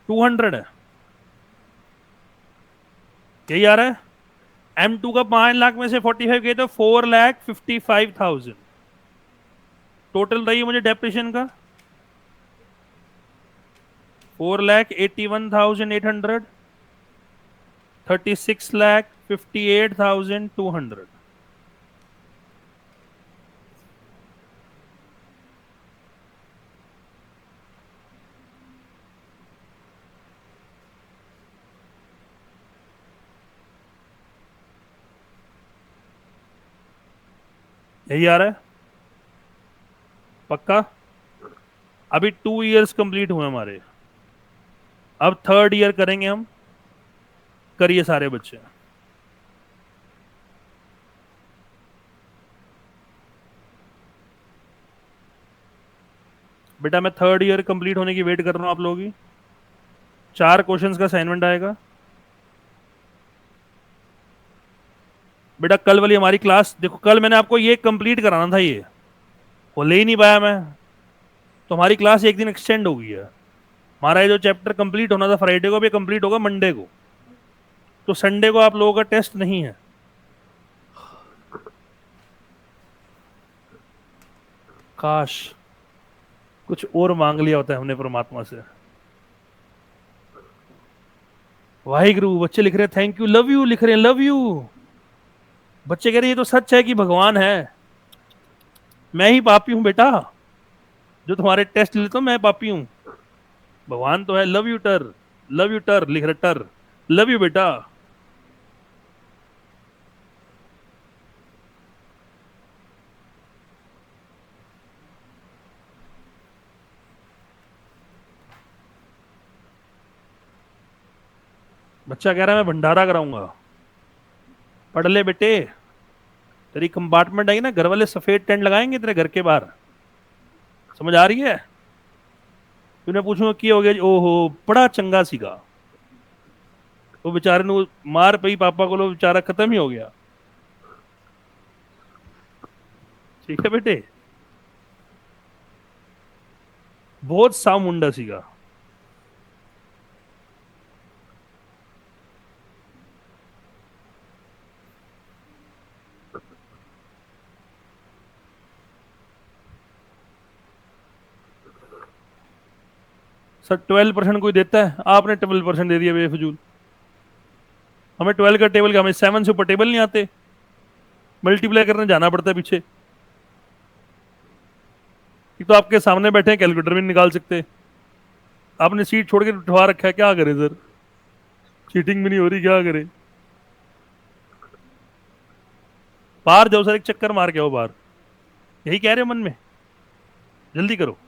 200 है, यही आ रहा है। M2 का 5 लाख में से 45 गए तो 4,55,000 टोटल रही मुझे डेप्रिशन का। 4,81,800, 36,58,200। यही आ रहा है पक्का। अभी 2 इयर्स कंप्लीट हुए हमारे, अब थर्ड ईयर करेंगे हम। करिए सारे बच्चे। बेटा मैं थर्ड ईयर कंप्लीट होने की वेट कर रहा हूँ आप लोगों की। 4 क्वेश्चंस का असाइनमेंट आएगा। बेटा कल वाली हमारी क्लास देखो, कल मैंने आपको ये कंप्लीट कराना था, ये वो ले ही नहीं पाया मैं, तो हमारी क्लास एक दिन एक्सटेंड हो गई है। हमारा ये जो चैप्टर कंप्लीट होना था फ्राइडे को, भी कंप्लीट होगा मंडे को, तो संडे को आप लोगों का टेस्ट नहीं है। काश कुछ और मांग लिया होता है हमने परमात्मा से। वाहिगुरु, बच्चे लिख रहे हैं थैंक यू, लव यू लिख रहे हैं, लव यू। बच्चे कह रहे हैं ये तो सच है कि भगवान है। मैं ही पापी हूं बेटा, जो तुम्हारे टेस्ट लेता हूं मैं पापी हूं। भगवान तो है। लव यू टर, लव यू टर लिख रहे टर, लव यू बेटा। बच्चा कह रहा है मैं भंडारा कराऊंगा। पढ़ ले बेटे, तेरी कंपार्टमेंट आई ना, घर वाले सफेद टेंट लगाएंगे तेरे घर के बाहर। समझ आ रही है? तूने पूछूंगा की हो गया जी, ओहो बड़ा चंगा सीगा। वो बेचारे ने मार पई पापा को, लो बेचारा खत्म ही हो गया। ठीक है बेटे, बहुत साव मुंडा सीगा। सर 12% कोई देता है? आपने 12% दे दिया बेफजूल। हमें 12 का टेबल का, हमें 7 से ऊपर टेबल नहीं आते, मल्टीप्लाई करने जाना पड़ता है पीछे। एक तो आपके सामने बैठे हैं, कैलकुलेटर भी नहीं निकाल सकते। आपने सीट छोड़ के उठवा रखा है, क्या करे सर? चीटिंग भी नहीं हो रही, क्या करे? बाहर जाओ सर, एक चक्कर मार के आओ बाहर। यही कह रहे हो मन में? जल्दी करो।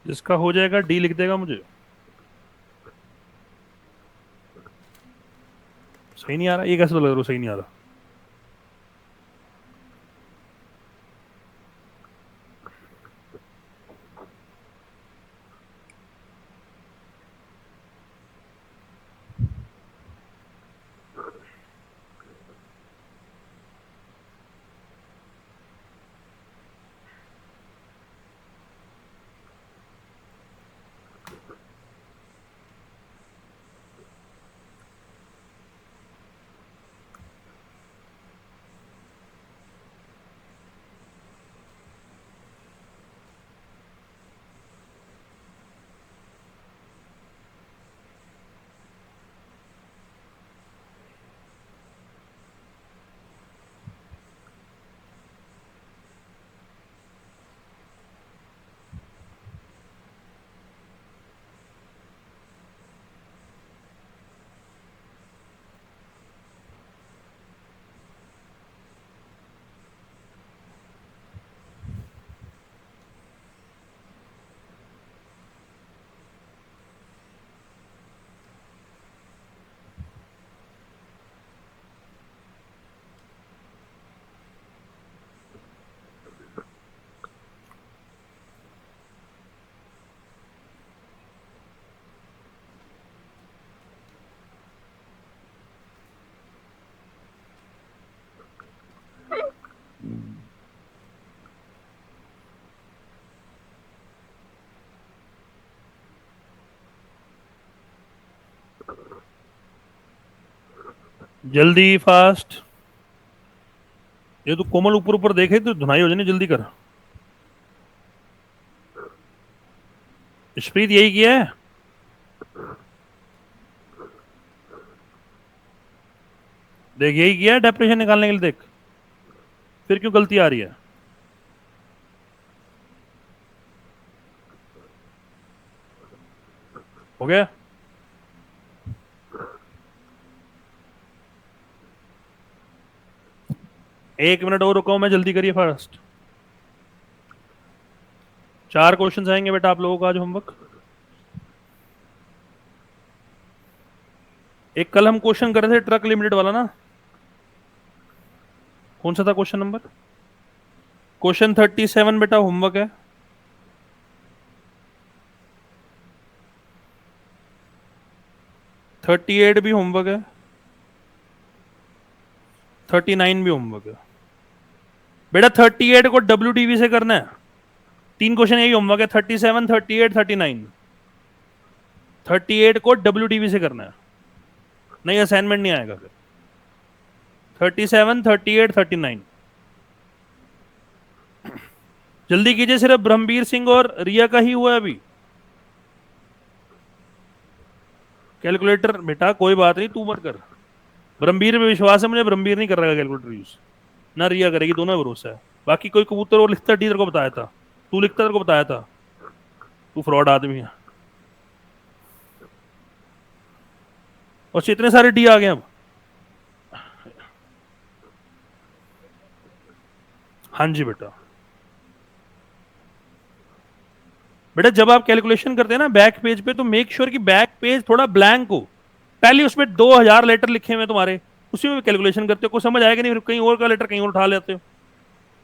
जिसका हो जाएगा डी लिख देगा मुझे। सही नहीं आ रहा, ये कैसे लग रहा है सही नहीं आ रहा? जल्दी फास्ट। ये तो कोमल ऊपर ऊपर देखे तो धुनाई हो जानी, जल्दी कर। स्प्रीत यही किया है। देख यही किया है डेप्रेशन निकालने के लिए, देख फिर क्यों गलती आ रही है। हो गया। एक मिनट और रुको, मैं जल्दी करिए फास्ट। 4 क्वेश्चन आएंगे बेटा आप लोगों का आज होमवर्क। एक कल हम क्वेश्चन कर रहे थे ट्रक लिमिटेड वाला ना, कौन सा था क्वेश्चन नंबर? क्वेश्चन 37 बेटा होमवर्क है। 38 भी होमवर्क है। 39 भी होमवर्क है। बेटा 38 को WDV से करना है। 3 क्वेश्चन यही होमवर्क है, 37, 38, 39। 38 को WDV से करना है, नहीं असाइनमेंट नहीं आएगा फिर। 37, 38, 39 जल्दी कीजिए, सिर्फ ब्रह्मवीर सिंह और रिया का ही हुआ है अभी। कैलकुलेटर बेटा कोई बात नहीं, तू मत कर। ब्रह्मवीर में विश्वास है मुझे, ब्रह्मवीर नहीं कर रहा कैलकुलेटर यूज, ना रिया करेगी, दोनों में भरोसा है। बाकी कोई कबूतर और लिखता टीचर को बताया था, तू लिखता तेरे को बताया था, तू फ्रॉड आदमी है। और इतने सारे डी आ गए अब। हाँ जी बेटा। बेटा जब आप कैलकुलेशन करते हैं ना बैक पेज पे, तो मेक श्योर कि बैक पेज थोड़ा ब्लैंक हो। पहले उसमें 2000 लेटर लिखे हुए तुम्हारे, उसी में कैलकुलेशन करते हो, कुछ समझ आएगा नहीं, फिर कहीं और का लेटर कहीं और उठा लेते हो।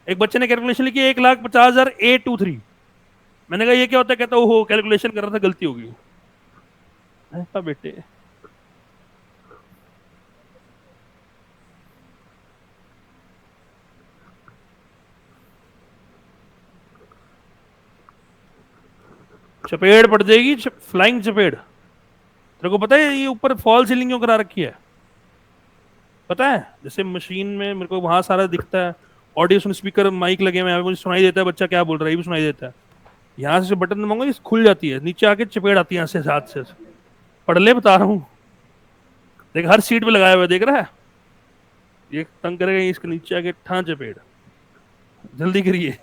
एक बच्चे ने कैलकुलेशन लिखी 1,50,000 A23। मैंने कहा ये क्या होता है, कहता ओहो कैलकुलेशन कर रहा था गलती होगी। ऐसा बेटे। चपेड़ पड़ जाएगी, फ्लाइंग चपेड़। तेरे को पता है ये ऊपर फॉल सीलिंग क्यों करा रखी है? पता है, जैसे मशीन में मेरे को वहां सारा दिखता है, ऑडियो सुन स्पीकर माइक लगे हुए हैं, मुझे सुनाई देता है बच्चा क्या बोल रहा है, ये भी सुनाई देता है। यहाँ से बटन दबाऊंगा ये खुल जाती है, नीचे आके चपेड़ आती है यहाँ से हाथ से। पढ़ ले बता रहा हूँ, देख हर सीट पे लगाया हुआ है, देख रहा है। ये तंग करेगा, इसके नीचे आके ठा चपेड़। जल्दी करिए।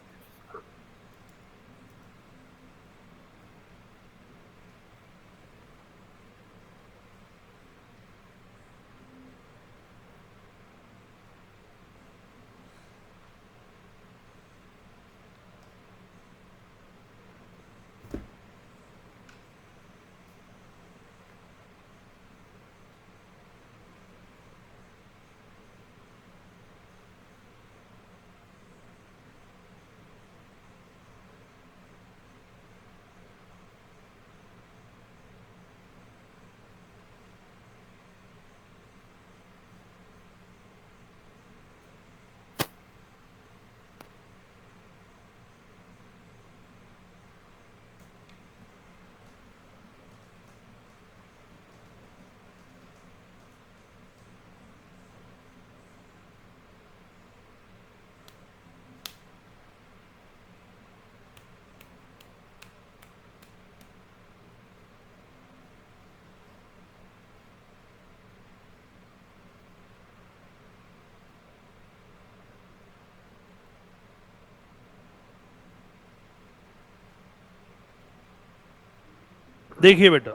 देखिए बेटा,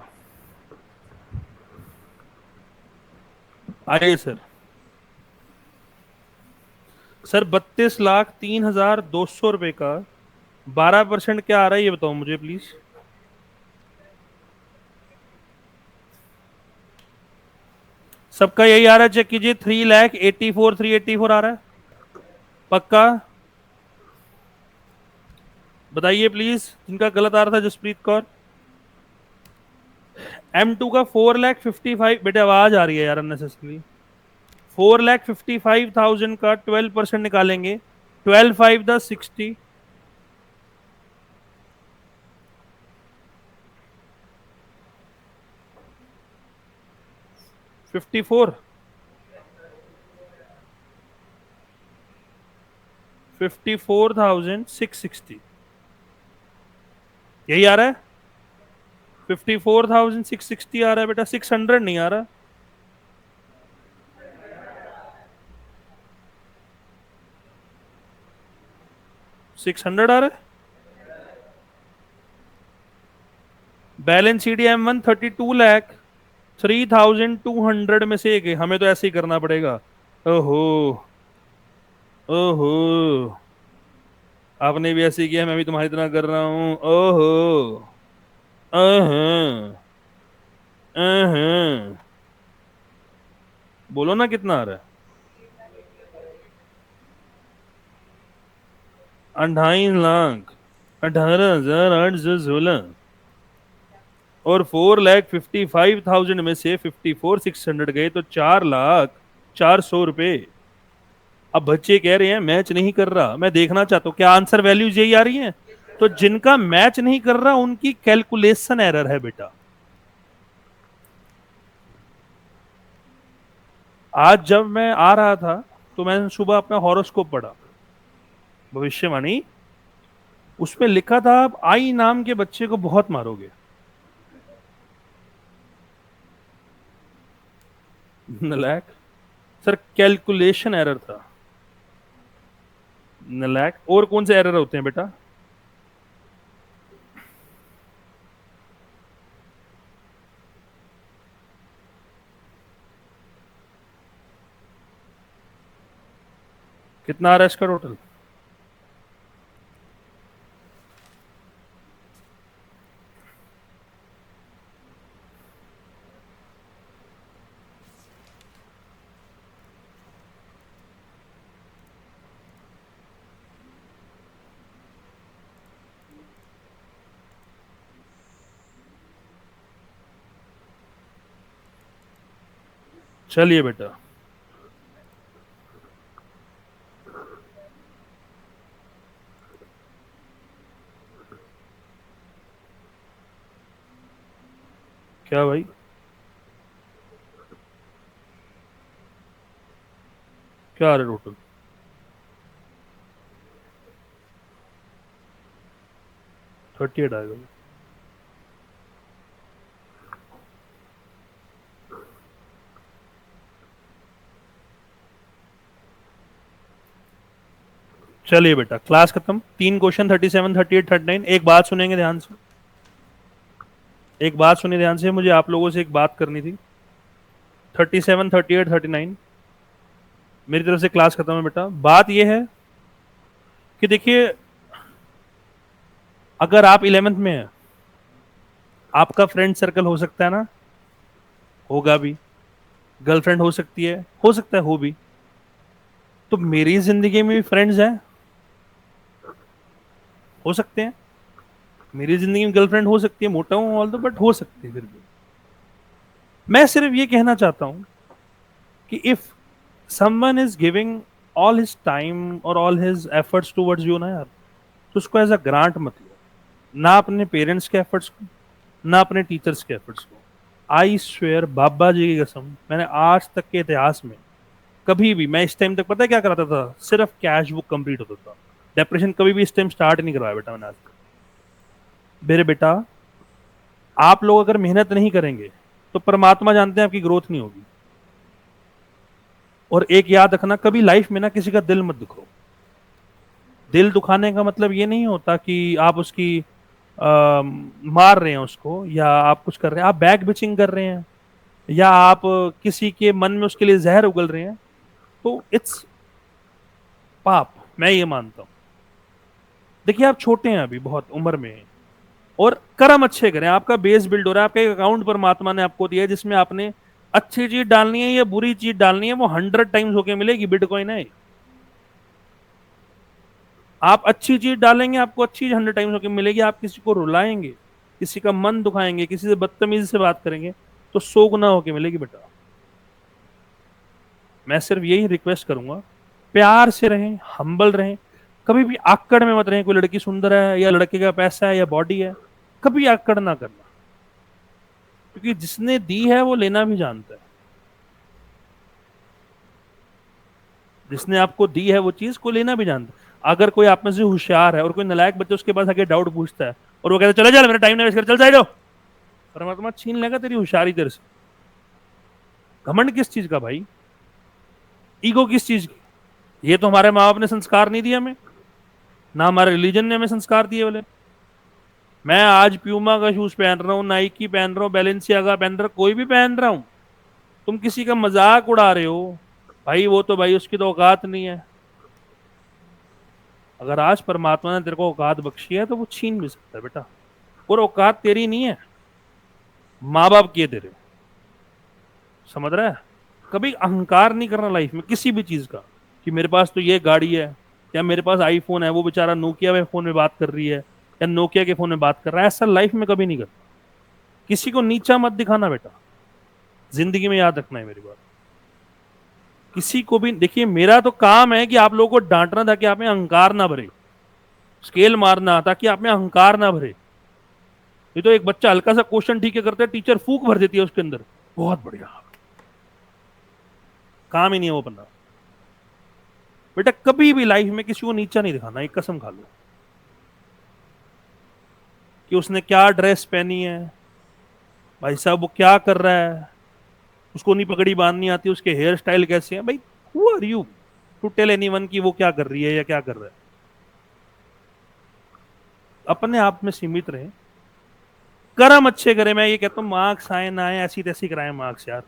आइए सर। सर 32,03,200 रुपए का 12% क्या आ रहा है ये बताओ मुझे प्लीज। सबका यही आ रहा है, चेक कीजिए। 3,84,384 आ रहा है पक्का? बताइए प्लीज, जिनका गलत आ रहा था, जसप्रीत कौर। M2 का 4,55,000, बेटे आवाज आ रही है यार अननेसेसरी। 4,55,000 का 12% निकालेंगे, 12,5,10,60। 54। 54,660, यही आ रहा है। 54,660 आ रहा है बेटा, 600 नहीं आ रहा। $600 आ रहा है। बैलेंस शीट M1 32 लाख 3,200 में से एक है। हमें तो ऐसे ही करना पड़ेगा। ओहो, ओहो, आपने भी ऐसे ही किया, मैं भी तुम्हारी तरह कर रहा हूँ। ओहो, अहं, अहं। बोलो ना कितना आ रहा है। 28,18,816 और 4,55,000 में से 54,600 गए तो 4,04,100 रुपए। अब बच्चे कह रहे हैं मैच नहीं कर रहा, मैं देखना चाहता हूं क्या आंसर वैल्यूज यही आ रही हैं। तो जिनका मैच नहीं कर रहा उनकी कैलकुलेशन एरर है बेटा। आज जब मैं आ रहा था तो मैंने सुबह अपना हॉरोस्कोप पढ़ा, भविष्यवाणी। उसमें लिखा था आप आई नाम के बच्चे को बहुत मारोगे। नलायक सर, कैलकुलेशन एरर था। नलायक, और कौन से एरर होते हैं बेटा। कितना आ रहा है इसका टोटल। चलिए बेटा, क्या भाई, क्या आ रहा है टोटल। थर्टी एट आएगा। चलिए बेटा, क्लास खत्म। 3 क्वेश्चन, 37, 38, 39। एक बात सुनेंगे ध्यान से, एक बात सुनिए ध्यान से, मुझे आप लोगों से एक बात करनी थी। 37, 38, 39 मेरी तरफ से क्लास खत्म है बेटा। बात यह है कि देखिए, अगर आप 11th में हैं, आपका फ्रेंड सर्कल हो सकता है ना, होगा भी। गर्लफ्रेंड हो सकती है, हो सकता है हो भी। तो मेरी जिंदगी में भी फ्रेंड्स हैं, हो सकते हैं। मेरी जिंदगी में गर्लफ्रेंड हो सकती है, मोटा हूं ऑल दो, बट हो सकती है फिर भी। मैं सिर्फ ये कहना चाहता हूं कि if someone is giving all his time और all his efforts towards you ना यार, तो उसको एज अ ग्रांट मत लो। ना अपने पेरेंट्स के एफर्ट्स को, ना अपने टीचर्स के एफर्ट्स को। आई स्वेयर बाबा जी की कसम, मैंने आज तक के इतिहास में कभी भी, मैं इस टाइम तक पता है क्या कराता था, सिर्फ कैश बुक कंप्लीट होता था। डिप्रेशन कभी भी इस टाइम स्टार्ट नहीं करवाया बेटा मैंने आज तक। मेरे बेटा, आप लोग अगर मेहनत नहीं करेंगे तो परमात्मा जानते हैं आपकी ग्रोथ नहीं होगी। और एक याद रखना, कभी लाइफ में ना किसी का दिल मत दुखाओ। दिल दुखाने का मतलब ये नहीं होता कि आप उसकी मार रहे हैं उसको, या आप कुछ कर रहे हैं, आप बैक बिचिंग कर रहे हैं, या आप किसी के मन में उसके लिए जहर उगल रहे हैं, तो इट्स पाप। मैं ये मानता हूं। देखिए, आप छोटे हैं अभी, बहुत उम्र में हैं, और कर्म अच्छे करें। आपका बेस बिल्ड हो रहा है, आपका एक अकाउंट परमात्मा ने आपको दिया है जिसमें आपने अच्छी चीज डालनी है या बुरी चीज डालनी है, वो 100 टाइम्स होके मिलेगी। बिटकॉइन है, आप अच्छी चीज डालेंगे आपको अच्छी चीज 100 टाइम्स होके मिलेगी। आप किसी को रुलाएंगे, किसी का मन दुखाएंगे, किसी से बदतमीजी से बात करेंगे, तो 100 गुना होके मिलेगी बेटा। मैं सिर्फ यही रिक्वेस्ट करूंगा, प्यार से रहें, हम्बल रहें। कभी भी आकड़ में मत रहें। कोई लड़की सुंदर है या लड़के का पैसा है या बॉडी है, कभी आकड़ ना करना, क्योंकि जिसने दी है वो लेना भी जानता है। जिसने आपको दी है वो चीज को लेना भी जानता है। अगर कोई आप में से होशियार है और कोई नालायक बच्चा उसके पास आके डाउट पूछता है और वो कहता है चले चल मेरा टाइम ना वेस्ट कर, चल साइड हो, परमात्मा छीन लेगा तेरी होशियारी तेरे से। घमंड किस चीज का भाई? ईगो किस चीज की? ये तो हमारे माँ बाप ने संस्कार नहीं दिया हमें, ना हमारे रिलीजन ने हमें संस्कार दिए बोले। मैं आज प्यूमा का शूज पहन रहा हूँ, नाइकी पहन रहा हूँ, बैलेंसियागा पहन रहा हूँ, कोई भी पहन रहा हूँ, तुम किसी का मजाक उड़ा रहे हो भाई, वो तो भाई उसकी तो औकात नहीं है। अगर आज परमात्मा ने तेरे को औकात बख्शी है तो वो छीन भी सकता है बेटा, और औकात तेरी नहीं है, माँ बाप की है तेरे। समझ रहा है? कभी अहंकार नहीं करना लाइफ में किसी भी चीज का, कि मेरे पास तो ये गाड़ी है, या मेरे पास आईफोन है, वो बेचारा नोकिया में फोन में बात कर रही है, या नोकिया के फोन में बात कर रहा है। ऐसा लाइफ में कभी नहीं करना। किसी को नीचा मत दिखाना बेटा, जिंदगी में याद रखना है मेरी बात। किसी को भी देखिए, मेरा तो काम है कि आप लोगों को डांटना ताकि आप में अहंकार ना भरे, स्केल मारना ताकि आप में अहंकार ना भरे। ये तो एक बच्चा हल्का सा क्वेश्चन ठीक है करता है, टीचर फूक भर देती है उसके अंदर, बहुत बढ़िया, काम ही नहीं है वो बंदा। बेटा कभी भी लाइफ में किसी को नीचा नहीं दिखाना, एक कसम खा लो, कि उसने क्या ड्रेस पहनी है, भाई साहब वो क्या कर रहा है, उसको नहीं पगड़ी बांधनी आती, उसके हेयर स्टाइल कैसे हैं, भाई who are you to tell anyone कि वो क्या कर रही है या क्या कर रहा है। अपने आप में सीमित रहे, कर्म अच्छे करे। मैं ये कहता हूँ मार्क्स आए ना आए, ऐसी तैसी कराए मार्क्स यार।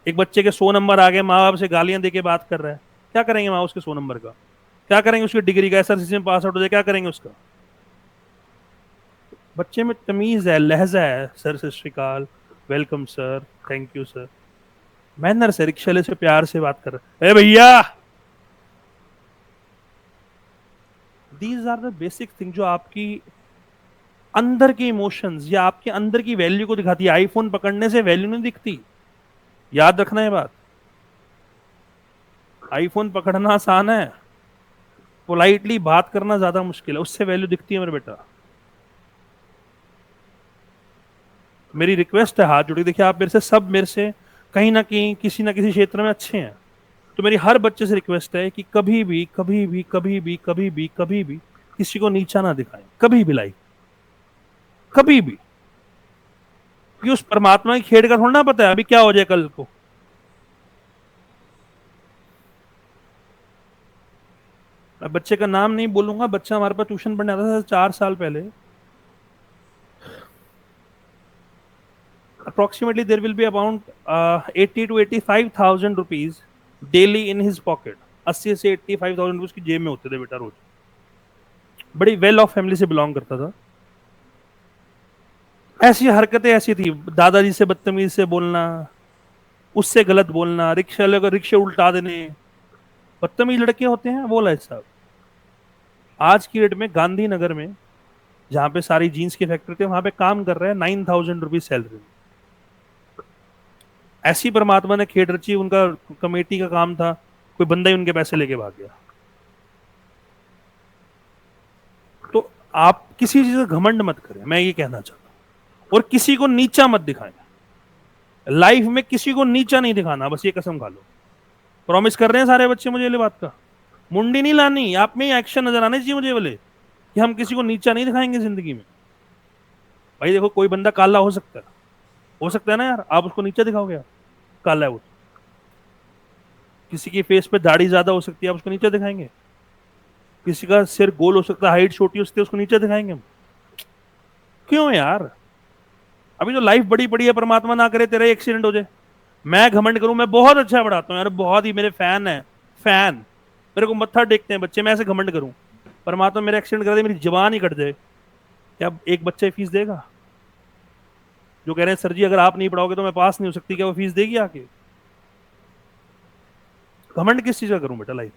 एक बच्चे के 100 नंबर आ गए, माँ बाप से गालियां देके बात कर रहा है, क्या करेंगे माँ उसके 100 नंबर का? क्या करेंगे उसकी डिग्री का? एसआरसीसी में पास आउट हो जाए, क्या करेंगे उसका? बच्चे में तमीज है, लहजा है, sir Sat Shri Akal, welcome sir, thank you sir, manner से, रिक्शा से प्यार से बात कर रहे, ए भैया। These are the basic thing जो आपकी अंदर के इमोशंस या आपके अंदर की वैल्यू को दिखाती है। आईफोन पकड़ने से वैल्यू नहीं दिखती, याद रखना है बात। आईफोन पकड़ना आसान है, पोलाइटली बात करना ज्यादा मुश्किल है, उससे वैल्यू दिखती है मेरे बेटा। मेरी रिक्वेस्ट है हाथ जोड़ी, देखिए आप मेरे से, सब मेरे से कहीं ना कहीं किसी ना किसी क्षेत्र में अच्छे हैं, तो मेरी हर बच्चे से रिक्वेस्ट है कि कभी भी कभी भी कभी भी कभी भी कभी भी किसी को नीचा ना दिखाएं, कभी भी लाइफ, कभी भी। कि उस परमात्मा की खेड़ का थोड़ा ना पता है अभी क्या हो जाए कल को। मैं बच्चे का नाम नहीं बोलूंगा, बच्चा हमारे पास ट्यूशन पढ़ने आता था 4 साल पहले। Approximately there will be about 80 to 85,000 rupees daily in his pocket. 80 से 85,000 उसकी जेब में होते थे बेटा रोज। बड़ी वेल ऑफ फैमिली से बिलोंग करता था। ऐसी हरकतें ऐसी थी, दादाजी से बदतमीज से बोलना, उससे गलत बोलना, रिक्शा लेकर रिक्शे उल्टा देने, बदतमीज लड़के होते हैं वो। लाइफ साहब आज की डेट में गांधीनगर में, जहां पे सारी जीन्स की फैक्ट्री थी, वहां पे काम कर रहे हैं 9,000 रुपीज सैलरी। ऐसी परमात्मा ने खेड़ रची, उनका कमेटी का काम था, कोई बंदा ही उनके पैसे लेके भाग गया। तो आप किसी चीज का घमंड मत करें, मैं ये कहना चाहता हूं, और किसी को नीचा मत दिखाएं। लाइफ में किसी को नीचा नहीं दिखाना, बस ये कसम खा लो। प्रॉमिस कर रहे हैं सारे बच्चे मुझे ये बात का, मुंडी नहीं लानी, आप में एक्शन नजर आने चाहिए मुझे बोले कि हम किसी को नीचा नहीं दिखाएंगे जिंदगी में। भाई देखो, कोई बंदा काला हो सकता है ना यार, आप उसको नीचा दिखाओगे यार? काला है वो। किसी की फेस पे दाढ़ी ज्यादा हो सकती है, आप उसको नीचा दिखाएंगे? किसी का सिर गोल हो सकता है, हाइट छोटी हो सकती है, उसको नीचा दिखाएंगे हम? क्यों यार? अभी तो लाइफ बड़ी बड़ी है, परमात्मा ना करे तेरा एक्सीडेंट हो जाए, मैं घमंड करूं मैं बहुत अच्छा पढ़ाता हूँ यार, बहुत ही मेरे फैन है, फैन, मेरे को मत्था टेकते हैं बच्चे, मैं ऐसे घमंड करूं, परमात्मा मेरा एक्सीडेंट करा दे, मेरी जबान ही कट जाए, क्या एक बच्चे फीस देगा? जो कह रहे हैं सर जी अगर आप नहीं पढ़ाओगे तो मैं पास नहीं हो सकती, क्या वो फीस देगी आके? घमंड किस चीज का करूं बेटा लाइफ?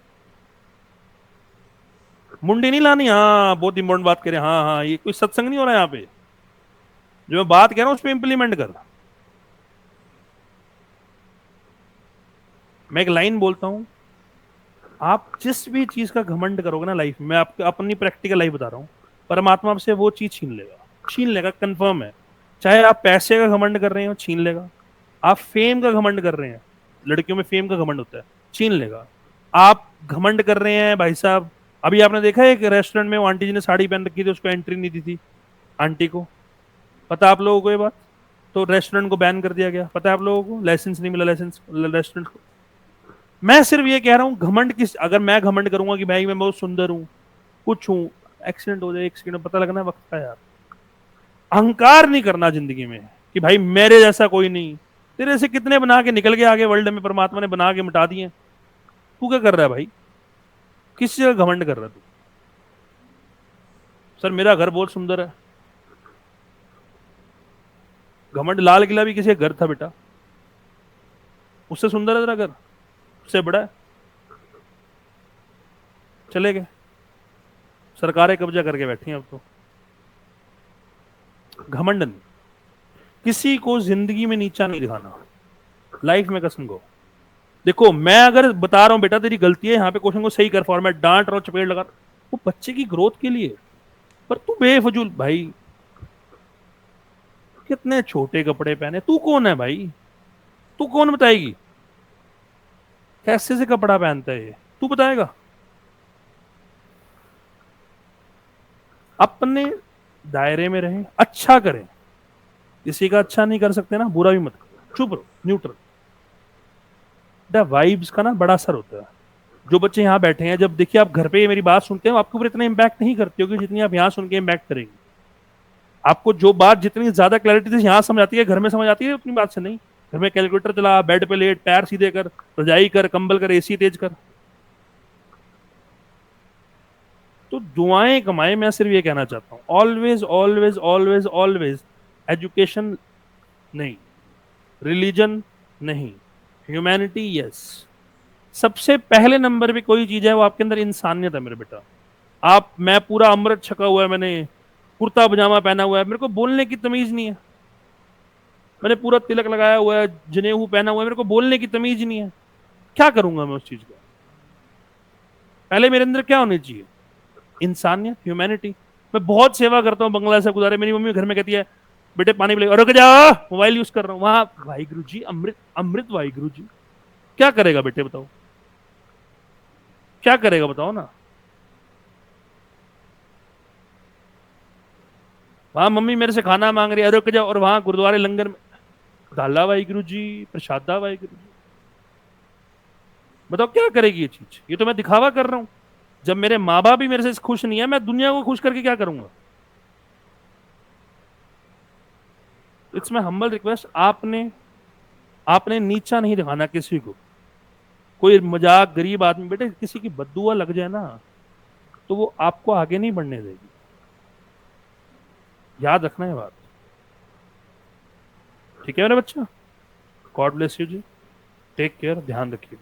मुंडी नहीं लानी, हाँ बहुत इंपॉर्टेंट बात करें, हाँ हाँ, ये कोई सत्संग नहीं हो रहा है यहाँ पे, जो मैं बात कह रहा हूं उस पर इंप्लीमेंट कर। मैं एक लाइन बोलता हूं, आप जिस भी चीज का घमंड करोगे ना लाइफ में, मैं आपको अपनी प्रैक्टिकल लाइफ बता रहा हूं, परमात्मा आपसे वो चीज छीन लेगा, कंफर्म है। चाहे आप पैसे का घमंड कर रहे हो, छीन लेगा। आप फेम का घमंड कर रहे हैं, लड़कियों में फेम का घमंड होता है, छीन लेगा। आप घमंड कर रहे हैं भाई साहब अभी आपने देखा है एक रेस्टोरेंट में वो आंटी जी ने साड़ी पहन रखी थी, उसको एंट्री नहीं दी थी आंटी को। पता है आप लोगों को ये बात? तो रेस्टोरेंट को बैन कर दिया गया। पता है आप लोगों को? लाइसेंस नहीं मिला लाइसेंस रेस्टोरेंट को। मैं सिर्फ ये कह रहा हूँ, घमंड किस, अगर मैं घमंड करूंगा कि भाई मैं बहुत सुंदर हूँ, कुछ हूँ, एक्सीडेंट हो जाए, एक सेकंड में पता लगना है वक्त का यार। अहंकार नहीं करना जिंदगी में कि भाई मेरे जैसा कोई नहीं। तेरे से कितने बना के निकल गए आगे, वर्ल्ड में परमात्मा ने बना के मिटा दिए। तू क्या कर रहा है भाई? किस जगह घमंड कर रहा है तू? सर मेरा घर बहुत सुंदर है। घमंड, लाल किला भी किसी का घर था बेटा, उससे सुंदर है तेरा घर? उससे बड़ा है? चले गए, सरकारें कब्जा करके बैठी हैं अब तो। घमंड नहीं, किसी को जिंदगी में नीचा नहीं दिखाना, लाइफ में कसम को। देखो मैं अगर बता रहा हूं बेटा तेरी गलती है, यहाँ पे क्वेश्चन को सही कर, फॉर्मेट डांट रहा हूं, चपेट लगा, वो बच्चे की ग्रोथ के लिए। पर तू बेफजूल भाई, कितने छोटे कपड़े पहने, तू कौन है भाई? तू कौन बताएगी कैसे से कपड़ा पहनता है ये? तू बताएगा? अपने दायरे में रहें, अच्छा करें। किसी का अच्छा नहीं कर सकते ना, बुरा भी मत करो, चुप रहो, न्यूट्रल। वाइब्स का ना बड़ा असर होता है। जो बच्चे यहाँ बैठे हैं, जब देखिए आप घर पे मेरी बात सुनते हैं, आपके ऊपर इतना इम्पैक्ट नहीं करती होगी जितनी आप यहाँ सुन के इम्पैक्ट करेंगे। आपको जो बात जितनी ज्यादा क्लैरिटी से यहाँ समझ आती है, घर में समझ आती है उतनी बात से नहीं। घर में कैलकुलेटर चला, बेड पे लेट, पैर सीधे कर, रजाई कर, कंबल कर, एसी तेज कर। तो दुआएं कमाए, मैं सिर्फ ये कहना चाहता हूँ, always always always always education नहीं, रिलीजन नहीं, ह्यूमैनिटी यस। सबसे पहले नंबर पे कोई चीज है वो आपके अंदर इंसानियत है मेरे बेटा। आप, मैं पूरा अमृत छका हुआ है, मैंने कुर्ता पजामा पहना हुआ है, मेरे को बोलने की तमीज नहीं है। मैंने पूरा तिलक लगाया हुआ है, जनेऊ पहना हुआ है, मेरे को बोलने की तमीज नहीं है। क्या करूंगा मैं उस चीज का? पहले मेरे अंदर क्या होनी चाहिए? इंसानियत, ह्यूमैनिटी। मैं बहुत सेवा करता हूँ बंगला से गुजारे, मेरी मम्मी घर में कहती है बेटे पानी पिले, रुक जा मोबाइल यूज कर रहा हूँ, वहां वाहिगुरु जी, अमृत अमृत वाहिगुरु जी। क्या करेगा बेटे बताओ? क्या करेगा बताओ ना? वहां मम्मी मेरे से खाना मांग रही है, रुक जाओ, और वहां गुरुद्वारे लंगर में डाला वाहिगुरु जी, प्रसादा वाहिगुरु जी। बताओ क्या करेगी ये चीज? ये तो मैं दिखावा कर रहा हूं। जब मेरे माँ बाप भी मेरे से खुश नहीं है, मैं दुनिया को खुश करके क्या करूंगा? इट्स माई हम्बल रिक्वेस्ट, आपने आपने नीचा नहीं दिखाना किसी को। कोई मजाक, गरीब आदमी, बेटे किसी की बद्दुआ लग जाए ना, तो वो आपको आगे नहीं बढ़ने देगी। याद रखना है बात। ठीक है मेरे बच्चा, गॉड ब्लेस यू जी, टेक केयर, ध्यान रखिए।